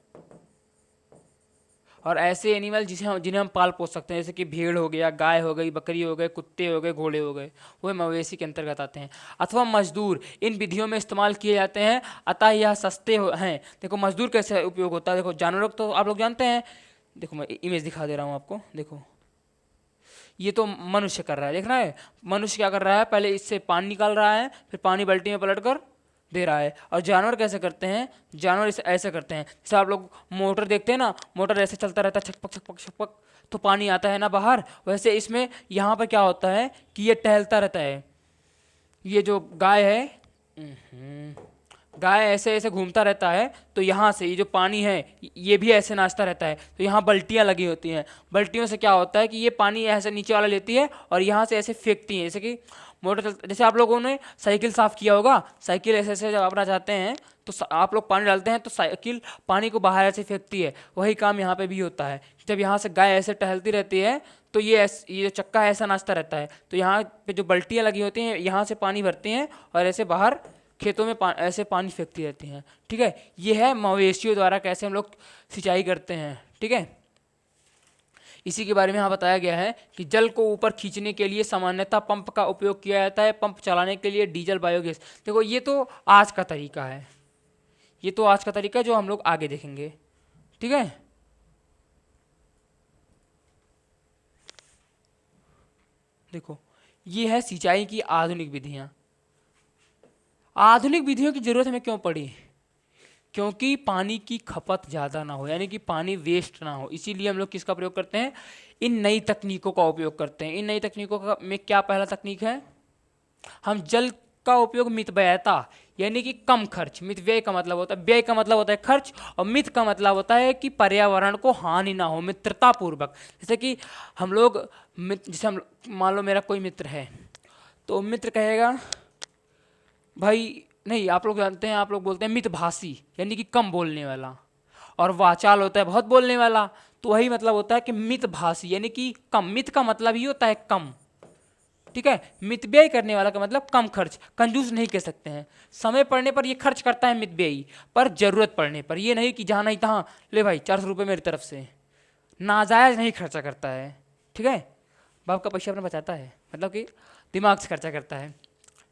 और ऐसे एनिमल जिन्हें हम पाल पोस सकते हैं, जैसे कि भेड़ हो गया, गाय हो गई, बकरी हो गए, कुत्ते हो गए, घोड़े हो गए, वो मवेशी के अंतर्गत आते हैं। अथवा मजदूर इन विधियों में इस्तेमाल किए जाते हैं, अतः यह सस्ते हैं। देखो मजदूर कैसे उपयोग होता है। देखो जानवरों तो आप लोग जानते हैं, देखो मैं इमेज दिखा दे रहा हूँ आपको। देखो ये तो मनुष्य कर रहा है, देखना है मनुष्य क्या कर रहा है, पहले इससे पानी निकाल रहा है, फिर पानी बाल्टी में पलट कर दे रहा है। और जानवर कैसे करते हैं? जानवर इसे ऐसे करते हैं, जैसे आप लोग मोटर देखते हैं ना, मोटर ऐसे चलता रहता है, छकपक छकपक छकपक, तो पानी आता है ना बाहर। वैसे इसमें यहाँ पर क्या होता है कि ये टहलता रहता है। ये जो गाय है, गाय ऐसे ऐसे घूमता रहता है, तो यहाँ से ये जो पानी है ये भी ऐसे नाचता रहता है। तो यहाँ बल्टियाँ लगी होती हैं, बल्टियों से क्या होता है कि ये पानी ऐसे नीचे वाला लेती है और यहाँ से ऐसे फेंकती है। जैसे कि मोटर चलता, जैसे आप लोगों ने साइकिल साफ़ किया होगा, साइकिल ऐसे ऐसे जब अपना जाते हैं तो आप लोग पानी डालते हैं तो साइकिल पानी को बाहर ऐसे फेंकती है। वही काम यहाँ पे भी होता है। जब यहाँ से गाय ऐसे टहलती रहती है तो ये जो चक्का ऐसा नाचता रहता है, तो यहाँ पे जो बल्टियाँ लगी होती हैं यहाँ से पानी भरती हैं और ऐसे बाहर खेतों में ऐसे पानी फेंकती रहती हैं। ठीक है, ये है मवेशियों द्वारा कैसे हम लोग सिंचाई करते हैं। ठीक है, इसी के बारे में यहाँ बताया गया है कि जल को ऊपर खींचने के लिए सामान्यतः पंप का उपयोग किया जाता है, पंप चलाने के लिए डीजल, बायोगैस। देखो ये तो आज का तरीका है, ये तो आज का तरीका है जो हम लोग आगे देखेंगे। ठीक है, देखो ये है सिंचाई की आधुनिक विधियाँ। आधुनिक विधियों की जरूरत हमें क्यों पड़ी? क्योंकि पानी की खपत ज़्यादा ना हो, यानी कि पानी वेस्ट ना हो, इसीलिए हम लोग किसका प्रयोग करते हैं? इन नई तकनीकों का उपयोग करते हैं। इन नई तकनीकों का में क्या पहला तकनीक है? हम जल का उपयोग मितव्ययता, यानी कि कम खर्च। मितव्यय का मतलब होता है, व्यय का मतलब होता है खर्च, और मित का मतलब होता है कि पर्यावरण को हानि ना हो, मित्रतापूर्वक। जैसे कि हम लोग जैसे हम मान लो मेरा कोई मित्र है, तो मित्र कहेगा भाई, नहीं आप लोग जानते हैं, आप लोग बोलते हैं मितभाषी, यानी कि कम बोलने वाला, और वाचाल होता है बहुत बोलने वाला। तो वही मतलब होता है कि मितभाषी, यानी कि कम। मित का मतलब ही होता है कम। ठीक है, मितव्यय करने वाला का मतलब कम खर्च, कंजूस नहीं कह सकते हैं। समय पड़ने पर ये खर्च करता है मितव्ययी, पर जरूरत पड़ने पर ये नहीं कि जहाँ नहीं तहाँ ले भाई 400 रुपये मेरी तरफ से, नाजायज नहीं खर्चा करता है। ठीक है, बाप का पैसा अपना बचाता है, मतलब कि दिमाग से खर्चा करता है।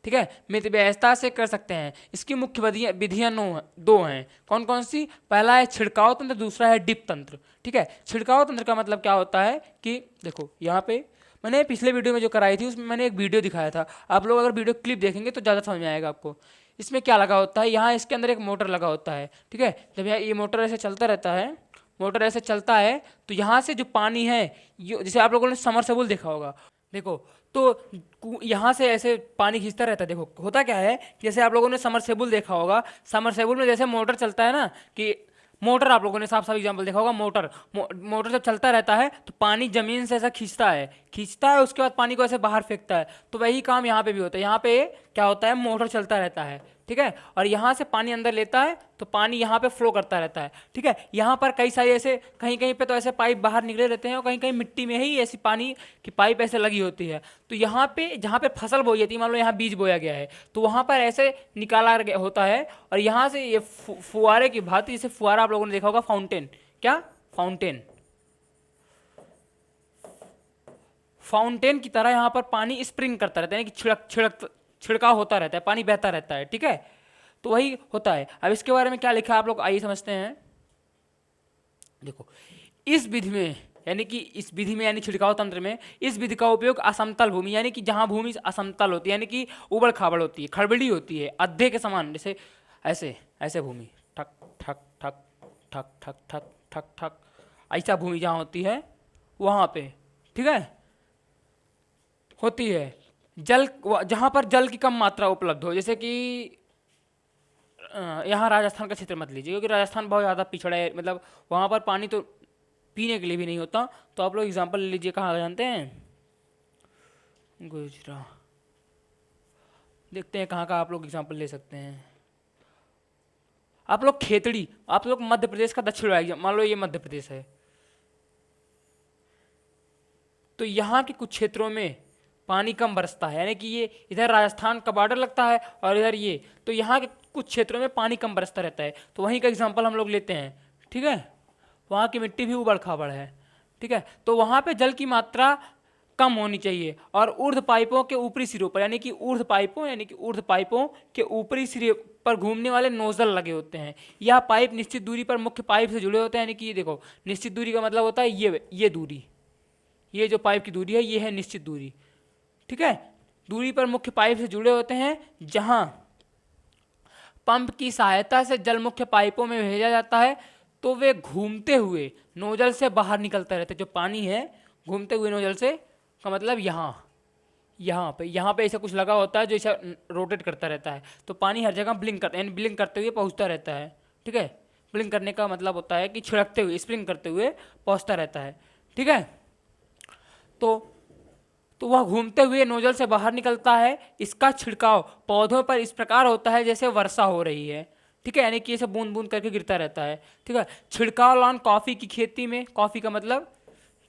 ठीक है, मित व्यवस्था से कर सकते हैं। इसकी मुख्य विधियां दो हैं। कौन कौन सी? पहला है छिड़काव तंत्र, दूसरा है डिप तंत्र। ठीक है, छिड़काव तंत्र का मतलब क्या होता है कि देखो यहाँ पे मैंने पिछले वीडियो में जो कराई थी उसमें मैंने एक वीडियो दिखाया था, आप लोग अगर वीडियो क्लिप देखेंगे तो ज़्यादा समझ में आएगा आपको। इसमें क्या लगा होता है, यहाँ इसके अंदर एक मोटर लगा होता है। ठीक है, जब यहाँ ये मोटर ऐसे चलता रहता है, मोटर ऐसे चलता है तो यहाँ से जो पानी है, जैसे आप लोगों ने समरसेबुल देखा होगा, देखो तो यहाँ से ऐसे पानी खींचता रहता है। देखो होता क्या है, जैसे आप लोगों ने समरसेबुल देखा होगा, समरसेबुल में जैसे मोटर चलता है ना, कि मोटर आप लोगों ने साफ साफ एग्जांपल देखा होगा, मोटर जब चलता रहता है तो पानी जमीन से ऐसा खींचता है, उसके बाद पानी को ऐसे बाहर फेंकता है। तो वही काम यहाँ पे भी होता है। यहाँ पे क्या होता है, मोटर चलता रहता है। ठीक है, और यहाँ से पानी अंदर लेता है तो पानी यहाँ पे फ्लो करता रहता है। ठीक है, यहाँ पर कई सारे ऐसे कहीं कहीं पे तो ऐसे पाइप बाहर निकले रहते हैं और कहीं कहीं मिट्टी में ही ऐसी पानी की पाइप ऐसे लगी होती है। तो यहाँ पे जहाँ पे फसल बोई जाती है, मान लो यहाँ बीज बोया गया है, तो वहाँ पर ऐसे निकाला होता है और यहाँ से ये फुहारे की भांति, जैसे फुहारा आप लोगों ने देखा होगा, फाउंटेन, क्या फाउंटेन की तरह यहाँ पर पानी स्प्रिंग करता रहता है, कि छिड़काव होता रहता है, पानी बहता रहता है। ठीक है, तो वही होता है। अब इसके बारे में क्या लिखा है आप लोग आइए समझते हैं। देखो इस विधि में यानी छिड़काव तंत्र में इस विधि का उपयोग असमतल भूमि, यानी कि जहां भूमि असमतल होती है, यानी कि उबड़ खाबड़ होती है, खड़बड़ी होती है, अद्धे के समान, जैसे ऐसे भूमि ठक ठक ठक ठक ठक ठक ठक ठक, ऐसा भूमि जहां होती है वहां पे, ठीक है, होती है। जहां पर जल की कम मात्रा उपलब्ध हो, जैसे कि यहाँ राजस्थान का क्षेत्र मत लीजिए, क्योंकि राजस्थान बहुत ज़्यादा पिछड़ा है, मतलब वहाँ पर पानी तो पीने के लिए भी नहीं होता। तो आप लोग एग्जांपल ले लीजिए, कहाँ जानते हैं, गुजरात, देखते हैं कहाँ का आप लोग एग्जांपल ले सकते हैं। आप लोग खेतड़ी, आप लोग मध्य प्रदेश का दक्षिण भाग, मान लो ये मध्य प्रदेश है, तो यहाँ के कुछ क्षेत्रों में पानी कम बरसता है, यानी कि ये इधर राजस्थान का बॉर्डर लगता है और इधर ये, तो यहाँ के कुछ क्षेत्रों में पानी कम बरसता रहता है। तो वहीं का एग्जांपल हम लोग लेते हैं। ठीक है, वहाँ की मिट्टी भी उबड़ खाबड़ है। ठीक है, तो वहाँ पे जल की मात्रा कम होनी चाहिए और ऊर्ध्व पाइपों के ऊपरी सिरों पर, यानी कि ऊर्ध्व पाइपों के ऊपरी सिरे पर घूमने वाले नोजल लगे होते हैं। यह पाइप निश्चित दूरी पर मुख्य पाइप से जुड़े होते हैं, यानी कि ये देखो निश्चित दूरी का मतलब होता है ये दूरी, ये जो पाइप की दूरी है ये है निश्चित दूरी। ठीक है, दूरी पर मुख्य पाइप से जुड़े होते हैं, जहां पंप की सहायता से जल मुख्य पाइपों में भेजा जाता है, तो वे घूमते हुए नोजल से बाहर निकलते रहते हैं। जो पानी है घूमते हुए नोजल से का मतलब यहाँ पे ऐसा कुछ लगा होता है जो ऐसा रोटेट करता रहता है, तो पानी हर जगह ब्लिंक करते हुए पहुँचता रहता है। ठीक है, ब्लिंक करने का मतलब होता है कि छिड़कते हुए, स्प्रिंग करते हुए पहुँचता रहता है। ठीक है, तो वह घूमते हुए नोजल से बाहर निकलता है। इसका छिड़काव पौधों पर इस प्रकार होता है जैसे वर्षा हो रही है। ठीक है, यानी कि ऐसे बूंद बूंद करके गिरता रहता है। ठीक है, छिड़काव लॉन कॉफ़ी की खेती में, कॉफ़ी का मतलब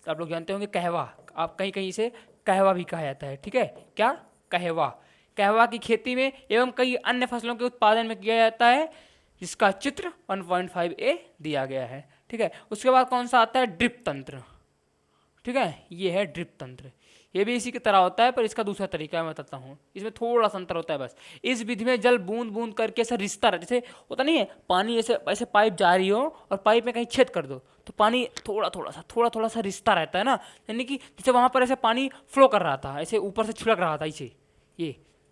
आप लोग जानते होंगे कहवा, आप कहीं कहीं से कहवा भी कहा जाता है। ठीक है, क्या कहवा की खेती में एवं कई अन्य फसलों के उत्पादन में किया जाता है, जिसका चित्र 1.5a दिया गया है। ठीक है, उसके बाद कौन सा आता है, ड्रिप तंत्र। ठीक है, ये है ड्रिप तंत्र, ये भी इसी की तरह होता है पर इसका दूसरा तरीका मैं बताता हूँ, इसमें थोड़ा सा अंतर होता है बस। इस विधि में जल बूंद बूंद करके ऐसा रिश्ता रहा, जैसे होता नहीं है पानी ऐसे पाइप जा रही हो और पाइप में कहीं छेद कर दो तो पानी थोड़ा सा रिश्ता रहता है ना, यानी कि जैसे वहाँ पर ऐसे पानी फ्लो कर रहा था, ऐसे ऊपर से छिड़क रहा था, ऐसे ये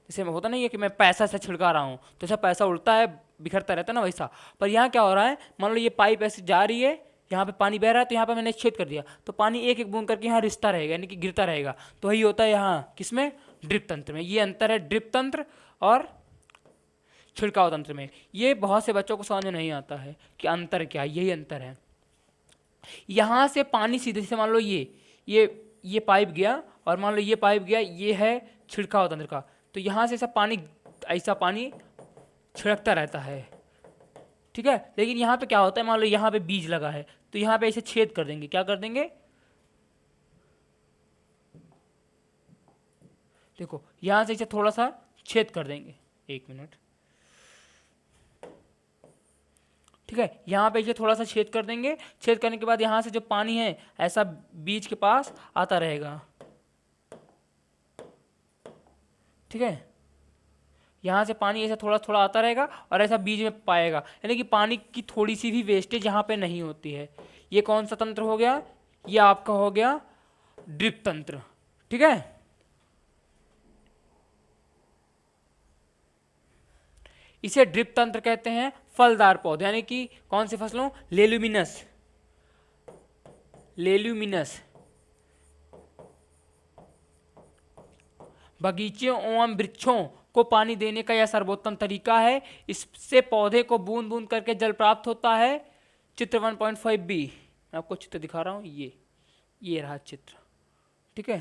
जैसे होता नहीं है कि मैं पैसा से छिड़का रहा हूँ तो ऐसा पैसा उड़ता है, बिखरता रहता है ना, वैसा। पर यहाँ क्या हो रहा है, मान लो ये पाइप ऐसे जा रही है, यहाँ पे पानी बह रहा है, तो यहाँ पे मैंने छेद कर दिया तो पानी एक एक बूंद करके यहाँ रिश्ता रहेगा, यानी कि गिरता रहेगा। तो वही होता है यहाँ किसमें, ड्रिप तंत्र में। ये अंतर है ड्रिप तंत्र और छिड़काव तंत्र में। ये बहुत से बच्चों को समझ में नहीं आता है कि अंतर क्या है, यही अंतर है। यहाँ से पानी सीधे से, मान लो ये पाइप गया और मान लो ये पाइप गया, ये है छिड़काव तंत्र का, तो यहाँ से ऐसा पानी छिड़कता रहता है। ठीक है, लेकिन यहाँ पे क्या होता है, मान लो यहाँ पे बीज लगा है तो यहाँ पे ऐसे छेद कर देंगे, क्या कर देंगे, देखो यहाँ से इसे थोड़ा सा छेद कर देंगे, एक मिनट। ठीक है, यहाँ पे इसे थोड़ा सा छेद कर देंगे, छेद करने के बाद यहाँ से जो पानी है ऐसा बीज के पास आता रहेगा। ठीक है, यहाँ से पानी ऐसा थोड़ा थोड़ा आता रहेगा और ऐसा बीज में पाएगा, यानी कि पानी की थोड़ी सी भी वेस्टेज यहाँ पे नहीं होती है। ये कौन सा तंत्र हो गया? ये आपका हो गया ड्रिप तंत्र। ठीक है, इसे ड्रिप तंत्र कहते हैं। फलदार पौधे यानी कि कौन सी फसलों? लेल्यूमिनस, लेल्यूमिनस बगीचों एवं वृक्षों को पानी देने का यह सर्वोत्तम तरीका है। इससे पौधे को बूंद बूंद करके जल प्राप्त होता है। चित्र 1.5b, मैं आपको चित्र दिखा रहा हूँ, ये रहा चित्र। ठीक है,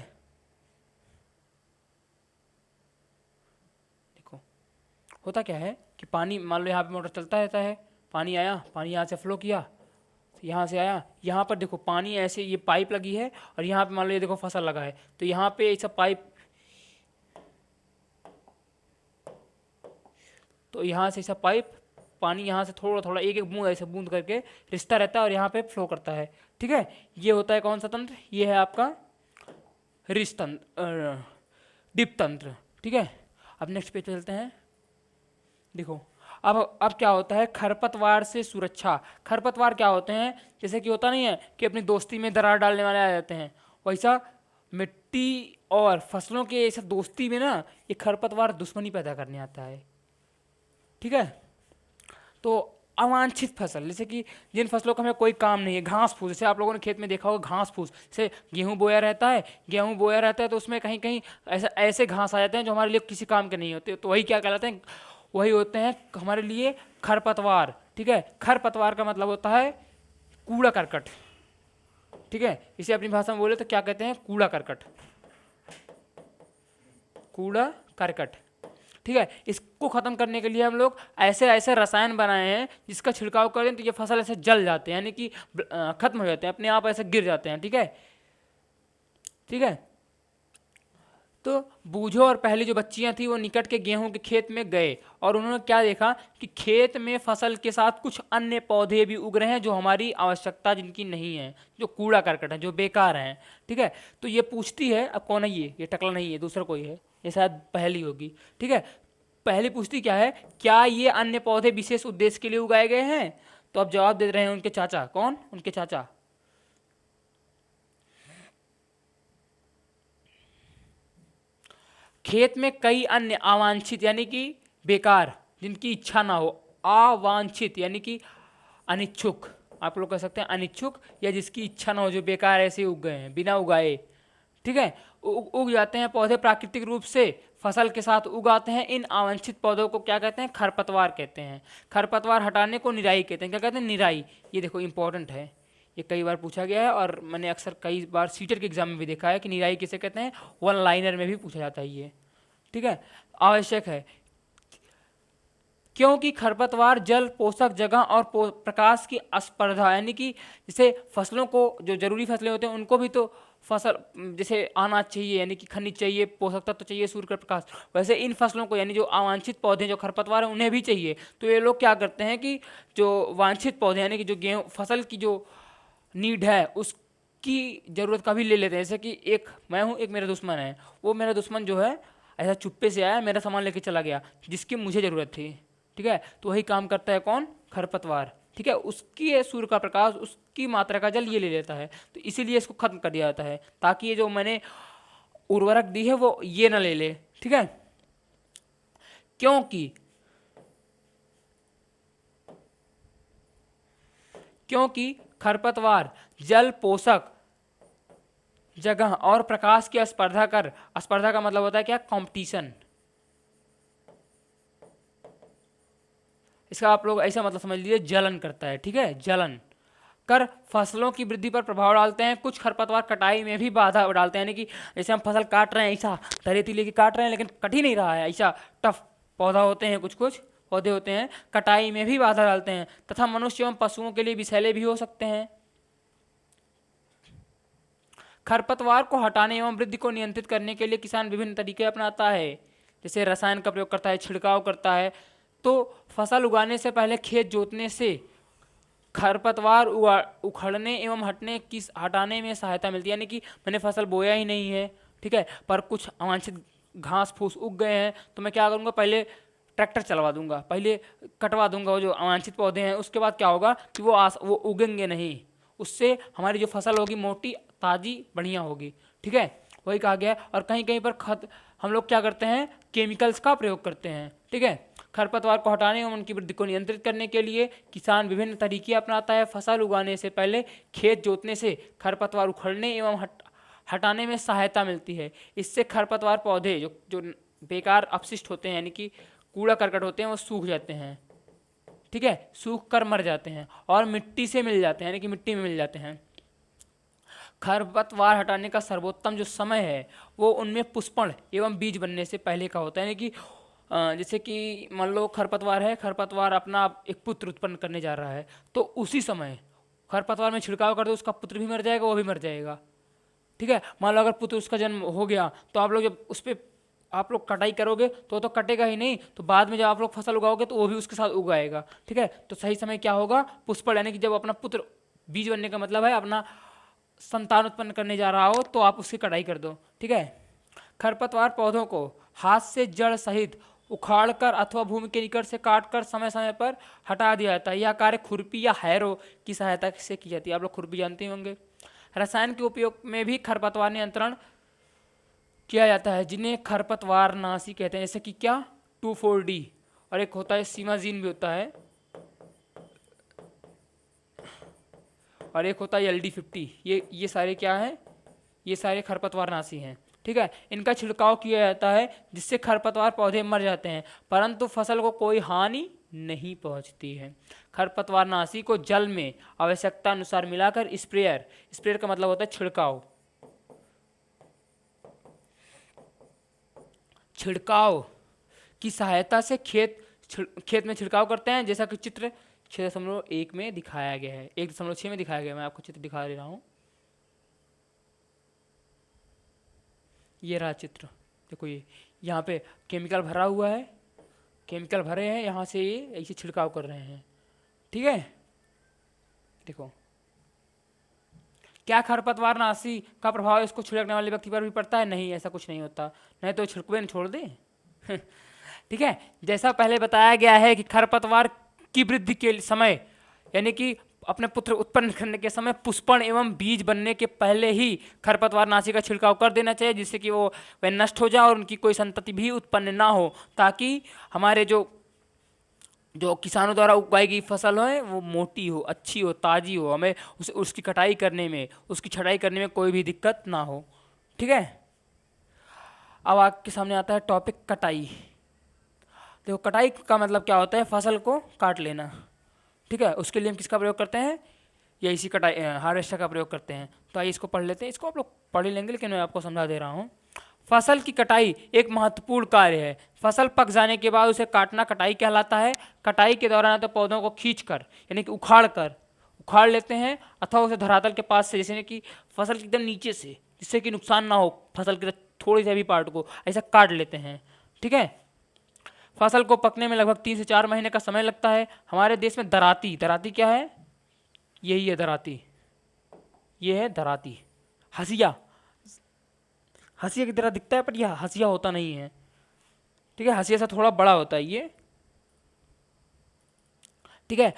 देखो होता क्या है कि पानी, मान लो यहाँ पे मोटर चलता रहता है, पानी आया, पानी यहाँ से फ्लो किया, यहाँ से आया, यहाँ पर देखो पानी ऐसे, ये पाइप लगी है और यहाँ पे मान लो ये देखो फसल लगा है, तो यहाँ पे ऐसा पाइप, तो यहाँ से ऐसा पाइप पानी यहाँ से थोड़ा थोड़ा एक एक बूंद ऐसे बूंद करके रिश्ता रहता है और यहाँ पे फ्लो करता है। ठीक है, ये होता है कौन सा तंत्र? ये है आपका रिस तंत्र, डिप तंत्र। ठीक है, अब नेक्स्ट पे चलते हैं। देखो अब क्या होता है, खरपतवार से सुरक्षा। खरपतवार क्या होते हैं? जैसे कि होता नहीं है कि अपनी दोस्ती में दरार डालने वाले आ जाते हैं, वैसा मिट्टी और फसलों के ऐसा दोस्ती में ना ये खरपतवार दुश्मनी पैदा करने आता है। ठीक है, तो अवांछित फसल, जैसे कि जिन फसलों का हमें कोई काम नहीं है, घास फूस, जैसे आप लोगों ने खेत में देखा होगा घास फूस, जैसे गेहूं बोया रहता है तो उसमें कहीं कहीं ऐसे घास आ जाते हैं जो हमारे लिए किसी काम के नहीं होते, तो वही क्या कहलाते हैं? वही होते हैं हमारे लिए खरपतवार। ठीक है, खरपतवार का मतलब होता है कूड़ा करकट। ठीक है, इसे अपनी भाषा में बोले तो क्या कहते हैं? कूड़ा करकट, कूड़ा करकट। ठीक है, इसको खत्म करने के लिए हम लोग ऐसे ऐसे रसायन बनाए हैं जिसका छिड़काव करें तो ये फसल ऐसे जल जाते हैं, यानी कि खत्म हो जाते हैं, अपने आप ऐसे गिर जाते हैं। ठीक है, ठीक है, तो बूझो और पहली जो बच्चियां थी वो निकट के गेहूं के खेत में गए और उन्होंने क्या देखा कि खेत में फसल के साथ कुछ अन्य पौधे भी उग रहे हैं जो हमारी आवश्यकता जिनकी नहीं है, जो कूड़ा करकट है, जो बेकार हैं। ठीक है, तो ये पूछती है, अब कौन है ये टकला नहीं है, दूसरा कोई है, ये शायद पहली होगी। ठीक है, पहली पूछती क्या है, क्या ये अन्य पौधे विशेष उद्देश्य के लिए उगाए गए हैं? तो अब जवाब दे रहे हैं उनके चाचा। कौन? उनके चाचा। खेत में कई अन्य अवांछित यानी कि बेकार, जिनकी इच्छा ना हो, अवांछित यानी कि अनिच्छुक, आप लोग कह सकते हैं अनिच्छुक, या जिसकी इच्छा ना हो, जो बेकार ऐसे उग गए हैं बिना उगाए। ठीक है, उग जाते हैं पौधे प्राकृतिक रूप से फसल के साथ उगाते हैं। इन अवांछित पौधों को क्या कहते हैं? खरपतवार कहते हैं। खरपतवार हटाने को निराई कहते हैं। क्या कहते हैं? निराई। ये देखो इंपॉर्टेंट है, ये कई बार पूछा गया है और मैंने अक्सर कई बार सीटेट के एग्जाम में भी देखा है कि निराई किसे कहते हैं। वन लाइनर में भी पूछा जाता है ये। ठीक है, आवश्यक है क्योंकि खरपतवार जल, पोषक जगह और प्रकाश की अस्पर्धा, यानी कि जैसे फसलों को, जो जरूरी फसलें होते हैं उनको भी तो फसल जैसे अनाज चाहिए, यानी कि खनिज चाहिए, पोषक तत्व चाहिए, सूर्य का प्रकाश, वैसे इन फसलों को यानी जो अवांछित पौधे जो खरपतवार हैं उन्हें भी चाहिए। तो ये लोग क्या करते हैं कि जो वांछित पौधे यानी कि जो गेहूँ फसल की जो नीड है उसकी ज़रूरत का भी ले लेते हैं। जैसे कि एक मैं हूँ, एक मेरा दुश्मन है, वो मेरा दुश्मन जो है ऐसा चुप्पे से आया, मेरा सामान लेके चला गया जिसकी मुझे ज़रूरत थी। ठीक है, तो वही काम करता है कौन? खरपतवार। ठीक है, उसकी सूर्य का प्रकाश, उसकी मात्रा का जल ये ले लेता है, तो इसीलिए इसको खत्म कर दिया जाता है ताकि ये जो मैंने उर्वरक दी है वो ये ना ले ले। ठीक है, क्योंकि खरपतवार जल, पोषक जगह और प्रकाश की स्पर्धा का मतलब होता है क्या? कंपटीशन। इसका आप लोग ऐसा मतलब समझ लीजिए, जलन करता है। ठीक है, जलन कर फसलों की वृद्धि पर प्रभाव डालते हैं। कुछ खरपतवार कटाई में भी बाधा डालते हैं, यानी कि जैसे हम फसल काट रहे हैं, ऐसा तरेती लेके काट रहे हैं लेकिन कट ही नहीं रहा है, ऐसा टफ पौधा होते हैं, कुछ पौधे होते हैं, कटाई में भी बाधा डालते हैं तथा मनुष्य एवं पशुओं के लिए विषैले भी हो सकते हैं। खरपतवार को हटाने एवं वृद्धि को नियंत्रित करने के लिए किसान विभिन्न तरीके अपनाता है, जैसे रसायन का प्रयोग करता है, छिड़काव करता है। तो फसल उगाने से पहले खेत जोतने से खरपतवार उखड़ने एवं हटाने में सहायता मिलती है, यानी कि मैंने फसल बोया ही नहीं है, ठीक है, पर कुछ अवांछित घास फूस उग गए हैं तो मैं क्या करूँगा, पहले ट्रैक्टर चलवा दूंगा, पहले कटवा दूंगा वो जो अवांछित पौधे हैं। उसके बाद क्या होगा कि वो उगेंगे नहीं, उससे हमारी जो फसल होगी मोटी ताज़ी बढ़िया होगी। ठीक है, वही कहा गया है। और कहीं कहीं पर हम लोग क्या करते हैं, केमिकल्स का प्रयोग करते हैं। ठीक है, खरपतवार को हटाने एवं उनकी वृद्धि को नियंत्रित करने के लिए किसान विभिन्न तरीके अपनाता है। फसल उगाने से पहले खेत जोतने से खरपतवार उखड़ने एवं हटाने में सहायता मिलती है। इससे खरपतवार पौधे जो बेकार अपशिष्ट होते हैं, यानी कि कूड़ा करकट होते हैं, वो सूख जाते हैं। ठीक है, सूख कर मर जाते हैं और मिट्टी से मिल जाते हैं, यानी कि मिट्टी में मिल जाते हैं। खरपतवार हटाने का सर्वोत्तम जो समय है वो उनमें पुष्पण एवं बीज बनने से पहले का होता है। यानी कि जैसे कि मान लो खरपतवार है, खरपतवार अपना एक पुत्र उत्पन्न करने जा रहा है, तो उसी समय खरपतवार में छिड़काव कर दो, उसका पुत्र भी मर जाएगा, वो भी मर जाएगा। ठीक है, मान लो अगर पुत्र उसका जन्म हो गया तो आप लोग जब उस पर आप लोग कटाई करोगे तो कटेगा ही नहीं, तो बाद में जब आप लोग फसल उगाओगे तो वो भी उसके साथ उगाएगा। ठीक है, तो सही समय क्या होगा, पुष्पण, यानी कि जब अपना पुत्र, बीज बनने का मतलब है अपना संतान उत्पन्न करने जा रहा हो, तो आप उसकी कटाई कर दो। ठीक है, खरपतवार पौधों को हाथ से जड़ सहित उखाड़कर अथवा भूमि के निकट से काटकर समय समय पर हटा दिया जाता है। यह कार्य खुरपी या हैरो की सहायता से की जाती है। आप लोग खुरपी जानते होंगे। रसायन के उपयोग में भी खरपतवार नियंत्रण किया जाता है, जिन्हें खरपतवार नाशी कहते हैं। जैसे कि क्या, 2,4-D, और एक होता है सीमाजीन भी होता है, और एक होता है LD50। ये सारे क्या हैं, ये सारे खरपतवार नाशी हैं। ठीक है, इनका छिड़काव किया जाता है जिससे खरपतवार पौधे मर जाते हैं, परंतु फसल को कोई हानि नहीं पहुंचती है। खरपतवार नाशी को जल में आवश्यकता अनुसार मिलाकर स्प्रेयर का मतलब होता है छिड़काव की सहायता से खेत में छिड़काव करते हैं, जैसा कि चित्र 6.1 में दिखाया गया है, 1.6 में दिखाया गया है। मैं आपको चित्र दिखा दे रहा हूँ, ये रहा चित्र। देखो, ये यहाँ पे केमिकल भरा हुआ है, केमिकल भरे हैं, यहाँ से ये ऐसे छिड़काव कर रहे हैं। ठीक है, देखो, क्या खरपतवार नाशी का प्रभाव इसको छिड़कने वाले व्यक्ति पर भी पड़ता है? नहीं, ऐसा कुछ नहीं होता, नहीं तो छिड़कवे न छोड़ दें। ठीक है, जैसा पहले बताया गया है कि खरपतवार की वृद्धि के समय, यानी कि अपने पुत्र उत्पन्न करने के समय पुष्पण एवं बीज बनने के पहले ही खरपतवार नाशी का छिड़काव कर देना चाहिए, जिससे कि वह नष्ट हो जाए और उनकी कोई संतति भी उत्पन्न ना हो, ताकि हमारे जो किसानों द्वारा उगाई गई फसल है वो मोटी हो, अच्छी हो, ताज़ी हो, हमें उसकी कटाई करने में, उसकी छटाई करने में कोई भी दिक्कत ना हो। ठीक है, अब आपके सामने आता है टॉपिक कटाई। देखो, कटाई का मतलब क्या होता है, फसल को काट लेना। ठीक है, उसके लिए हम किसका प्रयोग करते हैं, या इसी कटाई हार्वेस्टर का प्रयोग करते हैं। तो आइए इसको पढ़ लेते हैं, इसको आप लोग पढ़ ही लेंगे, लेकिन मैं आपको समझा दे रहा हूँ। फसल की कटाई एक महत्वपूर्ण कार्य है। फसल पक जाने के बाद उसे काटना कटाई कहलाता है। कटाई के दौरान तो पौधों को खींचकर, यानी कि उखाड़ लेते हैं, अथवा उसे धरातल के पास से, जैसे कि फसल के एकदम नीचे से, जिससे कि नुकसान ना हो फसल के थोड़ी से भी पार्ट को, ऐसा काट लेते हैं। ठीक है, फसल को पकने में लगभग 3 से 4 महीने का समय लगता है। हमारे देश में दराती क्या है, यही है दराती, ये है दराती। हसिया की तरह दिखता है, पर यह हसिया होता नहीं है। ठीक है, हसिया से थोड़ा बड़ा होता है ये। ठीक है,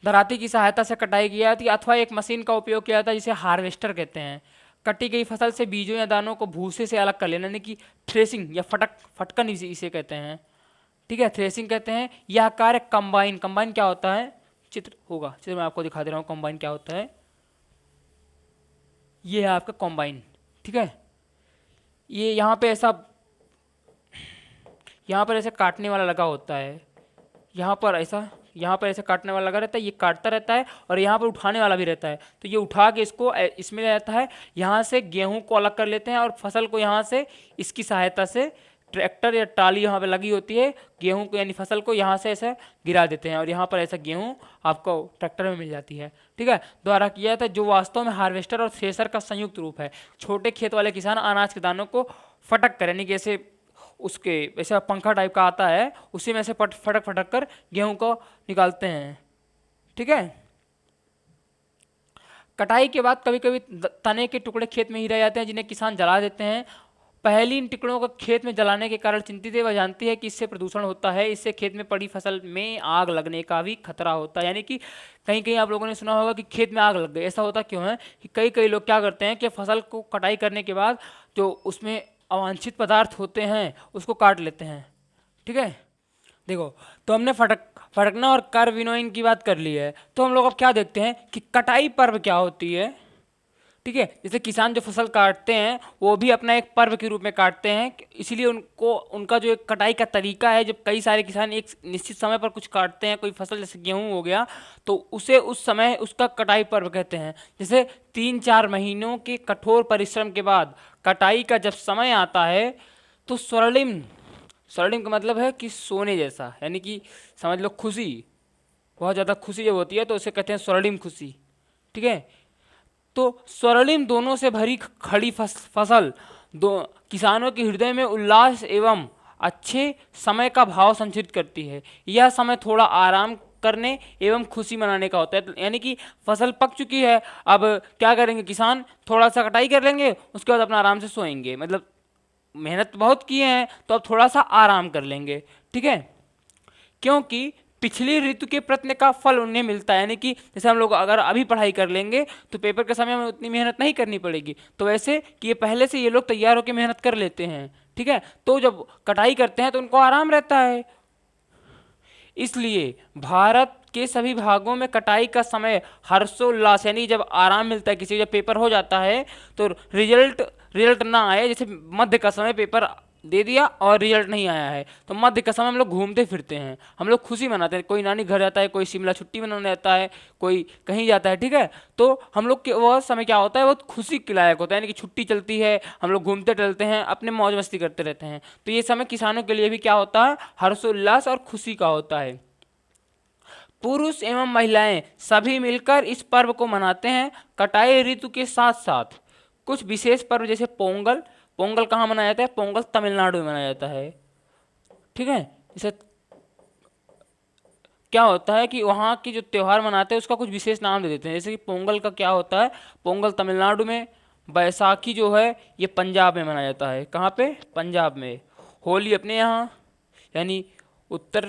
दराती की सहायता से कटाई की जाती है, अथवा एक मशीन का उपयोग किया जाता है जिसे हार्वेस्टर कहते हैं। कटी गई फसल से बीजों या दानों को भूसे से अलग कर लेना, यानी कि थ्रेसिंग या फटकन इसे कहते हैं। ठीक है, थ्रेसिंग कहते हैं। यह कार्य कंबाइन क्या होता है, चित्र मैं आपको दिखा दे रहा हूँ कंबाइन क्या होता है। ये है आपका कंबाइन। ठीक है, ये यहाँ पे ऐसे काटने वाला लगा होता है, यहाँ पर ऐसे काटने वाला लगा रहता है, ये काटता रहता है, और यहाँ पर उठाने वाला भी रहता है। तो ये उठा के इसको इसमें रहता है, यहाँ से गेहूं को अलग कर लेते हैं, और फसल को यहाँ से इसकी सहायता से ट्रैक्टर या टाली यहाँ पे लगी होती है, गेहूं को यानी फसल को यहाँ से ऐसे गिरा देते हैं, और यहाँ पर ऐसा गेहूं आपको ट्रैक्टर में मिल जाती है। ठीक है, द्वारा किया जाता है, जो वास्तव में हार्वेस्टर और थ्रेसर का संयुक्त रूप है। छोटे खेत वाले किसान अनाज के दानों को फटक कर, यानी कि ऐसे उसके ऐसा पंखा टाइप का आता है, उसी में से फटक कर गेहूं को निकालते हैं। ठीक है, कटाई के बाद कभी कभी तने के टुकड़े खेत में ही रह जाते हैं, जिन्हें किसान जला देते हैं। पहली इन टिकड़ों को खेत में जलाने के कारण चिंतित है। वह जानती है कि इससे प्रदूषण होता है, इससे खेत में पड़ी फसल में आग लगने का भी खतरा होता है। यानी कि कहीं कहीं आप लोगों ने सुना होगा कि खेत में आग लग गई। ऐसा होता क्यों है कि कई कई लोग क्या करते हैं कि फसल को कटाई करने के बाद जो उसमें अवांछित पदार्थ होते हैं उसको काट लेते हैं। ठीक है, देखो तो हमने फटकना और कर विनोइंग की बात कर ली है। तो हम लोग अब क्या देखते हैं कि कटाई पर्व क्या होती है। ठीक है, जैसे किसान जो फसल काटते हैं वो भी अपना एक पर्व के रूप में काटते हैं, इसीलिए उनको उनका जो एक कटाई का तरीका है, जब कई सारे किसान एक निश्चित समय पर कुछ काटते हैं, कोई फसल जैसे गेहूं हो गया, तो उसे उस समय उसका कटाई पर्व कहते हैं। जैसे 3-4 महीनों के कठोर परिश्रम के बाद कटाई का जब समय आता है तो स्वर्णिम, स्वर्णिम का मतलब है कि सोने जैसा, यानी कि समझ लो खुशी, बहुत ज़्यादा खुशी जब होती है तो उसे कहते हैं स्वर्णिम खुशी। ठीक है, तो स्वर्णिम दोनों से भरी खड़ी फसल दो किसानों के हृदय में उल्लास एवं अच्छे समय का भाव संचित करती है। यह समय थोड़ा आराम करने एवं खुशी मनाने का होता है। यानी कि फसल पक चुकी है, अब क्या करेंगे किसान, थोड़ा सा कटाई कर लेंगे, उसके बाद अपना आराम से सोएंगे, मतलब मेहनत बहुत किए हैं तो अब थोड़ा सा आराम कर लेंगे। ठीक है, क्योंकि पिछली ऋतु के प्रयत्न का फल उन्हें मिलता है। यानी कि जैसे हम लोग अगर अभी पढ़ाई कर लेंगे तो पेपर के समय में उतनी मेहनत नहीं करनी पड़ेगी, तो वैसे कि ये पहले से ये लोग तैयार होकर मेहनत कर लेते हैं। ठीक है, तो जब कटाई करते हैं तो उनको आराम रहता है। इसलिए भारत के सभी भागों में कटाई का समय हर्षोल्लास, यानी जब आराम मिलता है किसी, जब पेपर हो जाता है तो रिजल्ट ना आए, जैसे मध्य का समय पेपर दे दिया और रिजल्ट नहीं आया है तो मध्य का समय हम लोग घूमते फिरते हैं, हम लोग खुशी मनाते हैं, कोई नानी घर जाता है, कोई शिमला छुट्टी मनाने जाता है, कोई कहीं जाता है। ठीक है, तो हम लोग के वह समय क्या होता है, बहुत खुशी के लायक होता है, यानी कि छुट्टी चलती है, हम लोग घूमते टहलते हैं, अपने मौज मस्ती करते रहते हैं। तो ये समय किसानों के लिए भी क्या होता है, हर्षोल्लास और खुशी का होता है। पुरुष एवं महिलाएं सभी मिलकर इस पर्व को मनाते हैं। कटाई ऋतु के साथ साथ कुछ विशेष पर्व जैसे पोंगल, पोंगल कहाँ मनाया जाता है, पोंगल तमिलनाडु में मनाया जाता है। ठीक है, जैसे क्या होता है कि वहाँ की जो त्यौहार मनाते हैं उसका कुछ विशेष नाम दे देते हैं। जैसे कि पोंगल का क्या होता है, पोंगल तमिलनाडु में, बैसाखी जो है ये पंजाब में मनाया जाता है। कहाँ पे, पंजाब में। होली अपने यहाँ यानी उत्तर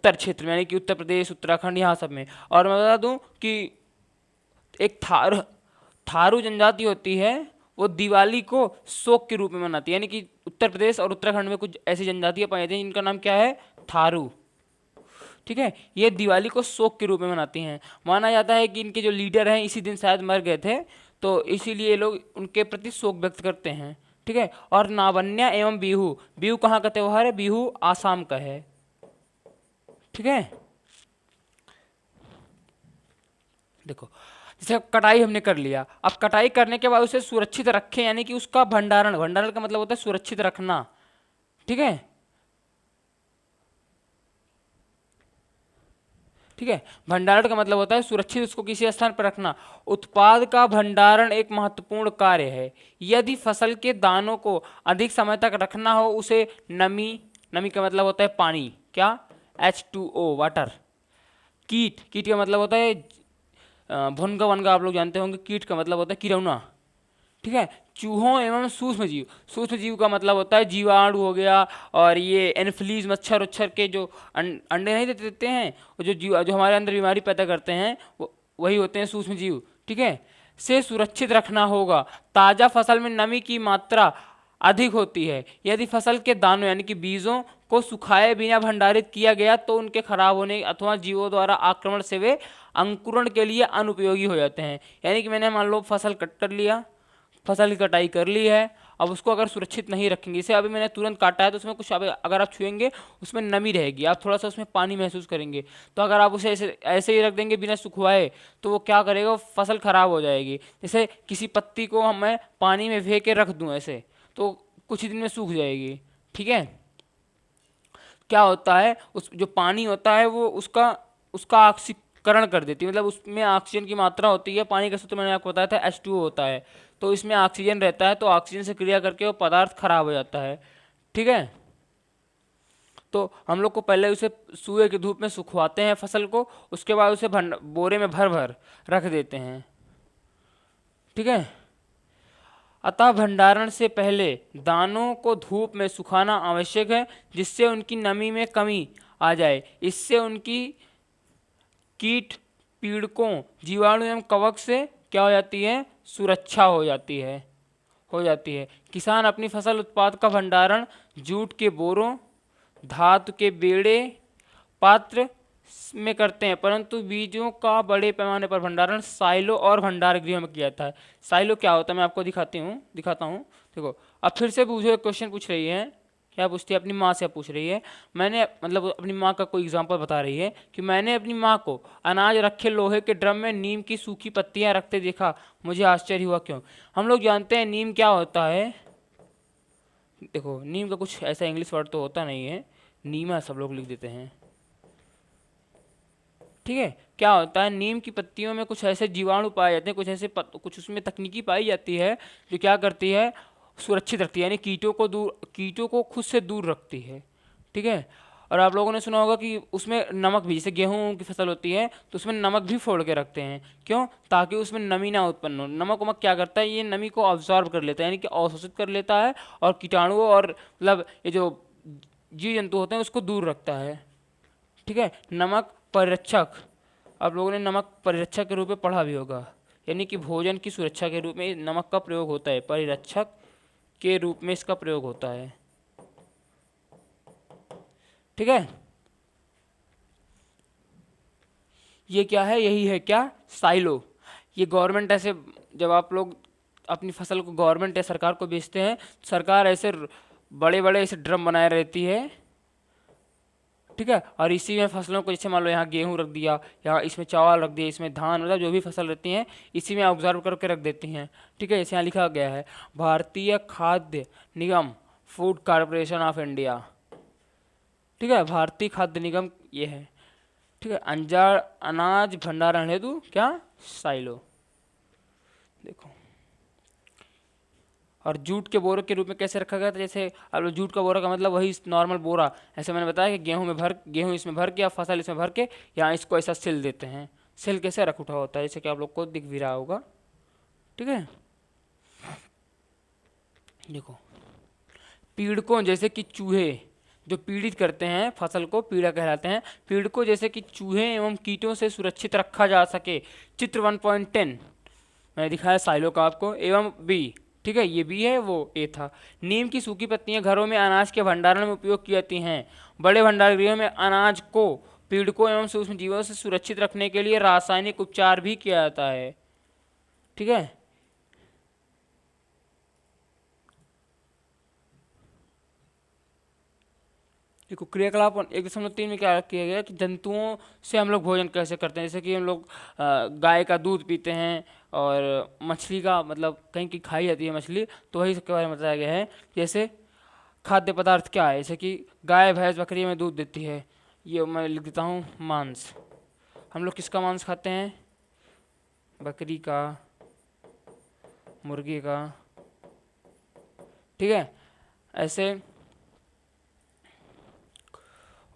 क्षेत्र में, यानी कि उत्तर प्रदेश, उत्तराखंड, यहाँ सब में। और मैं बता दूं कि एक थारू जनजाति होती है, वो दिवाली को शोक के रूप में मनाती है। यानी कि उत्तर प्रदेश और उत्तराखंड में कुछ ऐसी जनजातियां पाई जाती हैं जिनका नाम क्या है, थारू। ठीक है, ये दिवाली को शोक के रूप में मनाती हैं। माना जाता है कि इनके जो लीडर हैं इसी दिन शायद मर गए थे, तो इसीलिए ये लोग उनके प्रति शोक व्यक्त करते हैं। ठीक है, और नावन्या एवं बिहू, बिहू कहाँ का त्यौहार है, बिहू आसाम का है। ठीक है, देखो जैसे कटाई हमने कर लिया, अब कटाई करने के बाद उसे सुरक्षित रखें, यानी कि उसका भंडारण, भंडारण का मतलब होता है सुरक्षित रखना। ठीक है, ठीक है, भंडारण का मतलब होता है सुरक्षित उसको किसी स्थान पर रखना। उत्पाद का भंडारण एक महत्वपूर्ण कार्य है। यदि फसल के दानों को अधिक समय तक रखना हो, उसे नमी, नमी का मतलब होता है पानी, क्या, H2O वाटर। कीट, कीट का मतलब होता है भुनगा वनगा, आप लोग जानते होंगे। कीट का मतलब होता है किरौना। ठीक है, चूहों एवं सूक्ष्म जीव, सूक्ष्म जीव का मतलब होता है जीवाणु हो गया, और ये एनफ्लीज, मच्छर उच्छर के जो अंडे नहीं देते हैं, वो जो जीव जो हमारे अंदर बीमारी पैदा करते हैं वही होते हैं सूक्ष्म जीव। ठीक है, से सुरक्षित रखना होगा। ताज़ा फसल में नमी की मात्रा अधिक होती है। यदि फसल के दानों यानी कि बीजों को सुखाए बिना भंडारित किया गया तो उनके खराब होने अथवा जीवों द्वारा आक्रमण से वे अंकुरण के लिए अनुपयोगी हो जाते हैं। यानी कि मैंने मान लो फसल कट कर लिया, फसल की कटाई कर ली है, अब उसको अगर सुरक्षित नहीं रखेंगे, इसे अभी मैंने तुरंत काटा है तो उसमें कुछ अगर आप छुएंगे उसमें नमी रहेगी, आप थोड़ा सा उसमें पानी महसूस करेंगे। तो अगर आप उसे ऐसे ही रख देंगे बिना सुखवाए तो वो क्या करेगा, वो फसल खराब हो जाएगी। जैसे किसी पत्ती को मैं पानी में भे के रख दूँ ऐसे, तो कुछ ही दिन में सूख जाएगी। ठीक है, क्या होता है, उस जो पानी होता है वो उसका ऑक्सीकरण कर देती है, मतलब उसमें ऑक्सीजन की मात्रा होती है। पानी का सूत्र मैंने आपको बताया था H2O होता है, तो इसमें ऑक्सीजन रहता है, तो ऑक्सीजन से क्रिया करके वो पदार्थ खराब हो जाता है। ठीक है, तो हम लोग को पहले उसे सूर्य की धूप में सुखवाते हैं फसल को, उसके बाद उसे बोरे में भर भर रख देते हैं। ठीक है, अतः भंडारण से पहले दानों को धूप में सुखाना आवश्यक है, जिससे उनकी नमी में कमी आ जाए। इससे उनकी कीट पीड़कों, जीवाणु एवं कवक से क्या हो जाती है, सुरक्षा हो जाती है। किसान अपनी फसल उत्पाद का भंडारण जूट के बोरों, धातु के बेड़े, पात्र में करते हैं, परंतु बीजों का बड़े पैमाने पर भंडारण साइलो और भंडार गृह में किया जाता है। साइलो क्या होता है मैं आपको दिखाता हूँ। देखो, अब फिर से पूछो, एक क्वेश्चन पूछ रही है, क्या पूछती है, अपनी माँ से पूछ रही है। मैंने मतलब अपनी माँ का कोई एग्जांपल बता रही है कि मैंने अपनी माँ को अनाज रखे लोहे के ड्रम में नीम की सूखी पत्तियाँ रखते देखा, मुझे आश्चर्य हुआ क्यों। हम लोग जानते हैं नीम क्या होता है। देखो, नीम का कुछ ऐसा इंग्लिश वर्ड तो होता नहीं है, नीमा सब लोग लिख देते हैं, ठीक है। क्या होता है, नीम की पत्तियों में कुछ ऐसे जीवाणु पाए जाते हैं, कुछ उसमें तकनीकी पाई जाती है जो क्या करती है, सुरक्षित रखती है, यानी कीटों को खुद से दूर रखती है, ठीक है। और आप लोगों ने सुना होगा कि उसमें नमक भी, जैसे गेहूं की फसल होती है तो उसमें नमक भी फोड़ के रखते हैं, क्यों, ताकि उसमें नमी ना उत्पन्न हो। नमक वमक क्या करता है, ये नमी को ऑब्जॉर्व कर लेता है, यानी कि अवशोषित कर लेता है, और कीटाणुओं और मतलब ये जो जीव जंतु होते हैं उसको दूर रखता है, ठीक है। नमक परिरक्षक, आप लोगों ने नमक परिरक्षक के रूप में पढ़ा भी होगा, यानी कि भोजन की सुरक्षा के रूप में नमक का प्रयोग होता है, परिरक्षक के रूप में इसका प्रयोग होता है, ठीक है। ये क्या है, यही है क्या, साइलो। ये गवर्नमेंट ऐसे, जब आप लोग अपनी फसल को गवर्नमेंट या सरकार को बेचते हैं, सरकार ऐसे बड़े बड़े ऐसे ड्रम बनाए रहती है, ठीक है। और इसी में फसलों को, जैसे मान लो यहाँ गेहूं रख दिया, यहाँ इसमें चावल रख दिया, इसमें धान, मतलब जो भी फसल रहती हैं इसी में ऑब्जर्व करके रख देती हैं, ठीक है। जैसे यहाँ लिखा गया है भारतीय खाद्य निगम, फूड कॉरपोरेशन ऑफ इंडिया, ठीक है, भारतीय खाद्य निगम ये है, ठीक है। अनाज भंडारण हेतु क्या, साइलो। देखो, और जूट के बोरे के रूप में कैसे रखा गया था, जैसे अब जूट का बोरा का मतलब वही नॉर्मल बोरा, ऐसे मैंने बताया कि गेहूं इसमें भर के या फसल इसमें भर के यहाँ इसको ऐसा सिल देते हैं। सिल कैसे रख उठा होता है, जैसे कि आप लोग को दिख भी रहा होगा, ठीक है। देखो, पीड़कों जैसे कि चूहे जो पीड़ित करते हैं फसल को, पीड़ा कहलाते हैं। पीड़कों जैसे कि चूहे एवं कीटों से सुरक्षित रखा जा सके, चित्र 1.10 मैंने दिखाया साइलो का आपको, एवं बी, ठीक है, ये बी है, वो ए था। नीम की सूखी पत्तियां घरों में अनाज के भंडारण में उपयोग की जाती हैं। बड़े भंडार गृहों में अनाज को पीड़कों एवं सूक्ष्म जीवों से सुरक्षित रखने के लिए रासायनिक उपचार भी किया जाता है, ठीक है। देखो, क्रियाकलाप 1.3 में क्या किया गया कि जंतुओं से हम लोग भोजन कैसे करते हैं, जैसे कि हम लोग गाय का दूध पीते हैं, और मछली का मतलब कहीं की खाई जाती है मछली, तो वही इसके बारे में बताया गया है। जैसे खाद्य पदार्थ क्या है, जैसे कि गाय भैंस बकरी में दूध देती है, ये मैं लिख देता हूँ मांस। हम लोग किसका मांस खाते हैं, बकरी का, मुर्गी का, ठीक है, ऐसे।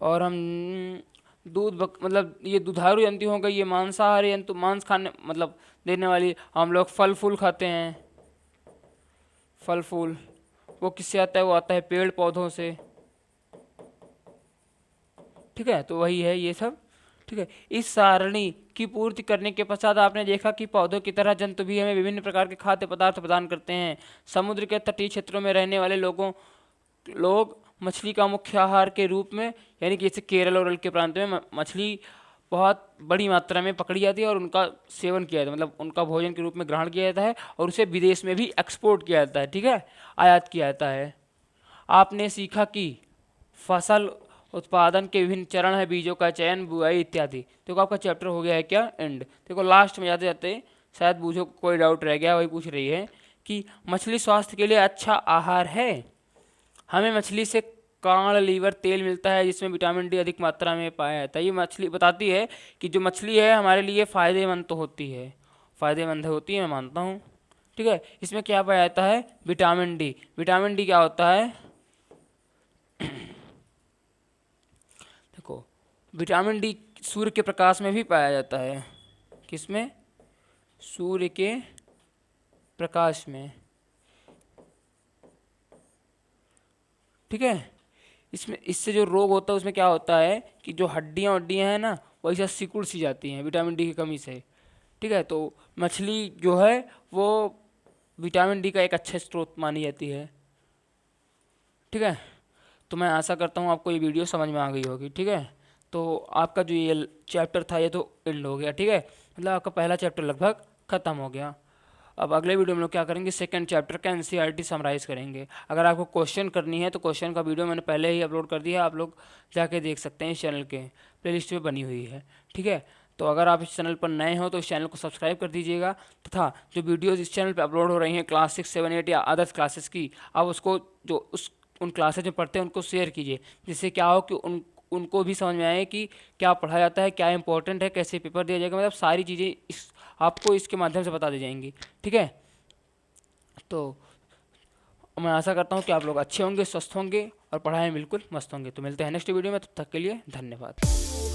और हम मतलब ये दुधारू जंतु हो गई, ये मांसाहारी जंतु, मांस खाने मतलब देने वाली। हम लोग फल फूल खाते हैं, फल फूल वो किससे आता है, वो आता है पेड़ पौधों से, ठीक है। तो वही है ये सब, ठीक है। इस सारणी की पूर्ति करने के पश्चात आपने देखा कि पौधों की तरह जंतु भी हमें विभिन्न प्रकार के खाद्य पदार्थ प्रदान करते हैं। समुद्र के तटीय क्षेत्रों में रहने वाले लोग मछली का मुख्य आहार के रूप में, यानी कि जैसे केरल और के प्रांत में मछली बहुत बड़ी मात्रा में पकड़ी जाती है और उनका सेवन किया जाता है, मतलब उनका भोजन के रूप में ग्रहण किया जाता है, और उसे विदेश में भी एक्सपोर्ट किया जाता है, ठीक है, आयात किया जाता है। आपने सीखा कि फसल उत्पादन के विभिन्न चरण है, बीजों का चयन, बुआई इत्यादि। देखो, आपका चैप्टर हो गया है क्या, एंड। देखो, लास्ट में जाते जाते शायद बूझो कोई डाउट रह गया, वही पूछ रही है कि मछली स्वास्थ्य के लिए अच्छा आहार है। हमें मछली से कांड़ लीवर तेल मिलता है, जिसमें विटामिन डी अधिक मात्रा में पाया जाता है। ये मछली बताती है कि जो मछली है हमारे लिए फ़ायदेमंद तो होती है, फ़ायदेमंद होती है, मैं मानता हूँ, ठीक है। इसमें क्या पाया जाता है, विटामिन डी। विटामिन डी क्या होता है, देखो, विटामिन डी सूर्य के प्रकाश में भी पाया जाता है। किसमें, सूर्य के प्रकाश में, ठीक है। इसमें इससे जो रोग होता है उसमें क्या होता है कि जो हड्डियाँ हैं ना वो ऐसा सिकुड़ सी जाती हैं विटामिन डी की कमी से। ठीक है, तो मछली जो है वो विटामिन डी का एक अच्छा स्रोत मानी जाती है। ठीक है, तो मैं आशा करता हूँ आपको ये वीडियो समझ में आ गई होगी। ठीक है, तो आपका जो ये चैप्टर था ये तो एंड हो गया। ठीक है, मतलब आपका पहला चैप्टर लगभग ख़त्म हो गया। अब अगले वीडियो में लोग क्या करेंगे, सेकंड चैप्टर का एनसीईआरटी समराइज करेंगे। अगर आपको क्वेश्चन करनी है तो क्वेश्चन का वीडियो मैंने पहले ही अपलोड कर दिया है, आप लोग जाके देख सकते हैं, इस चैनल के प्लेलिस्ट में बनी हुई है। ठीक है, तो अगर आप इस चैनल पर नए हो तो इस चैनल को सब्सक्राइब कर दीजिएगा, तथा जो वीडियोज़ इस चैनल पर अपलोड हो रही हैं क्लास 6, 7, 8 या अदर्स क्लासेस की, आप उसको जो उन क्लासेज में पढ़ते हैं उनको शेयर कीजिए, जिससे क्या हो कि उनको भी समझ में आए कि क्या पढ़ाया जाता है, क्या इंपॉर्टेंट है, कैसे पेपर दिया जाएगा, मतलब सारी चीज़ें आपको इसके माध्यम से बता दी जाएंगी। ठीक है, तो मैं आशा करता हूँ कि आप लोग अच्छे होंगे, स्वस्थ होंगे और पढ़ाई में बिल्कुल मस्त होंगे। तो मिलते हैं नेक्स्ट वीडियो में, तब तक के लिए धन्यवाद।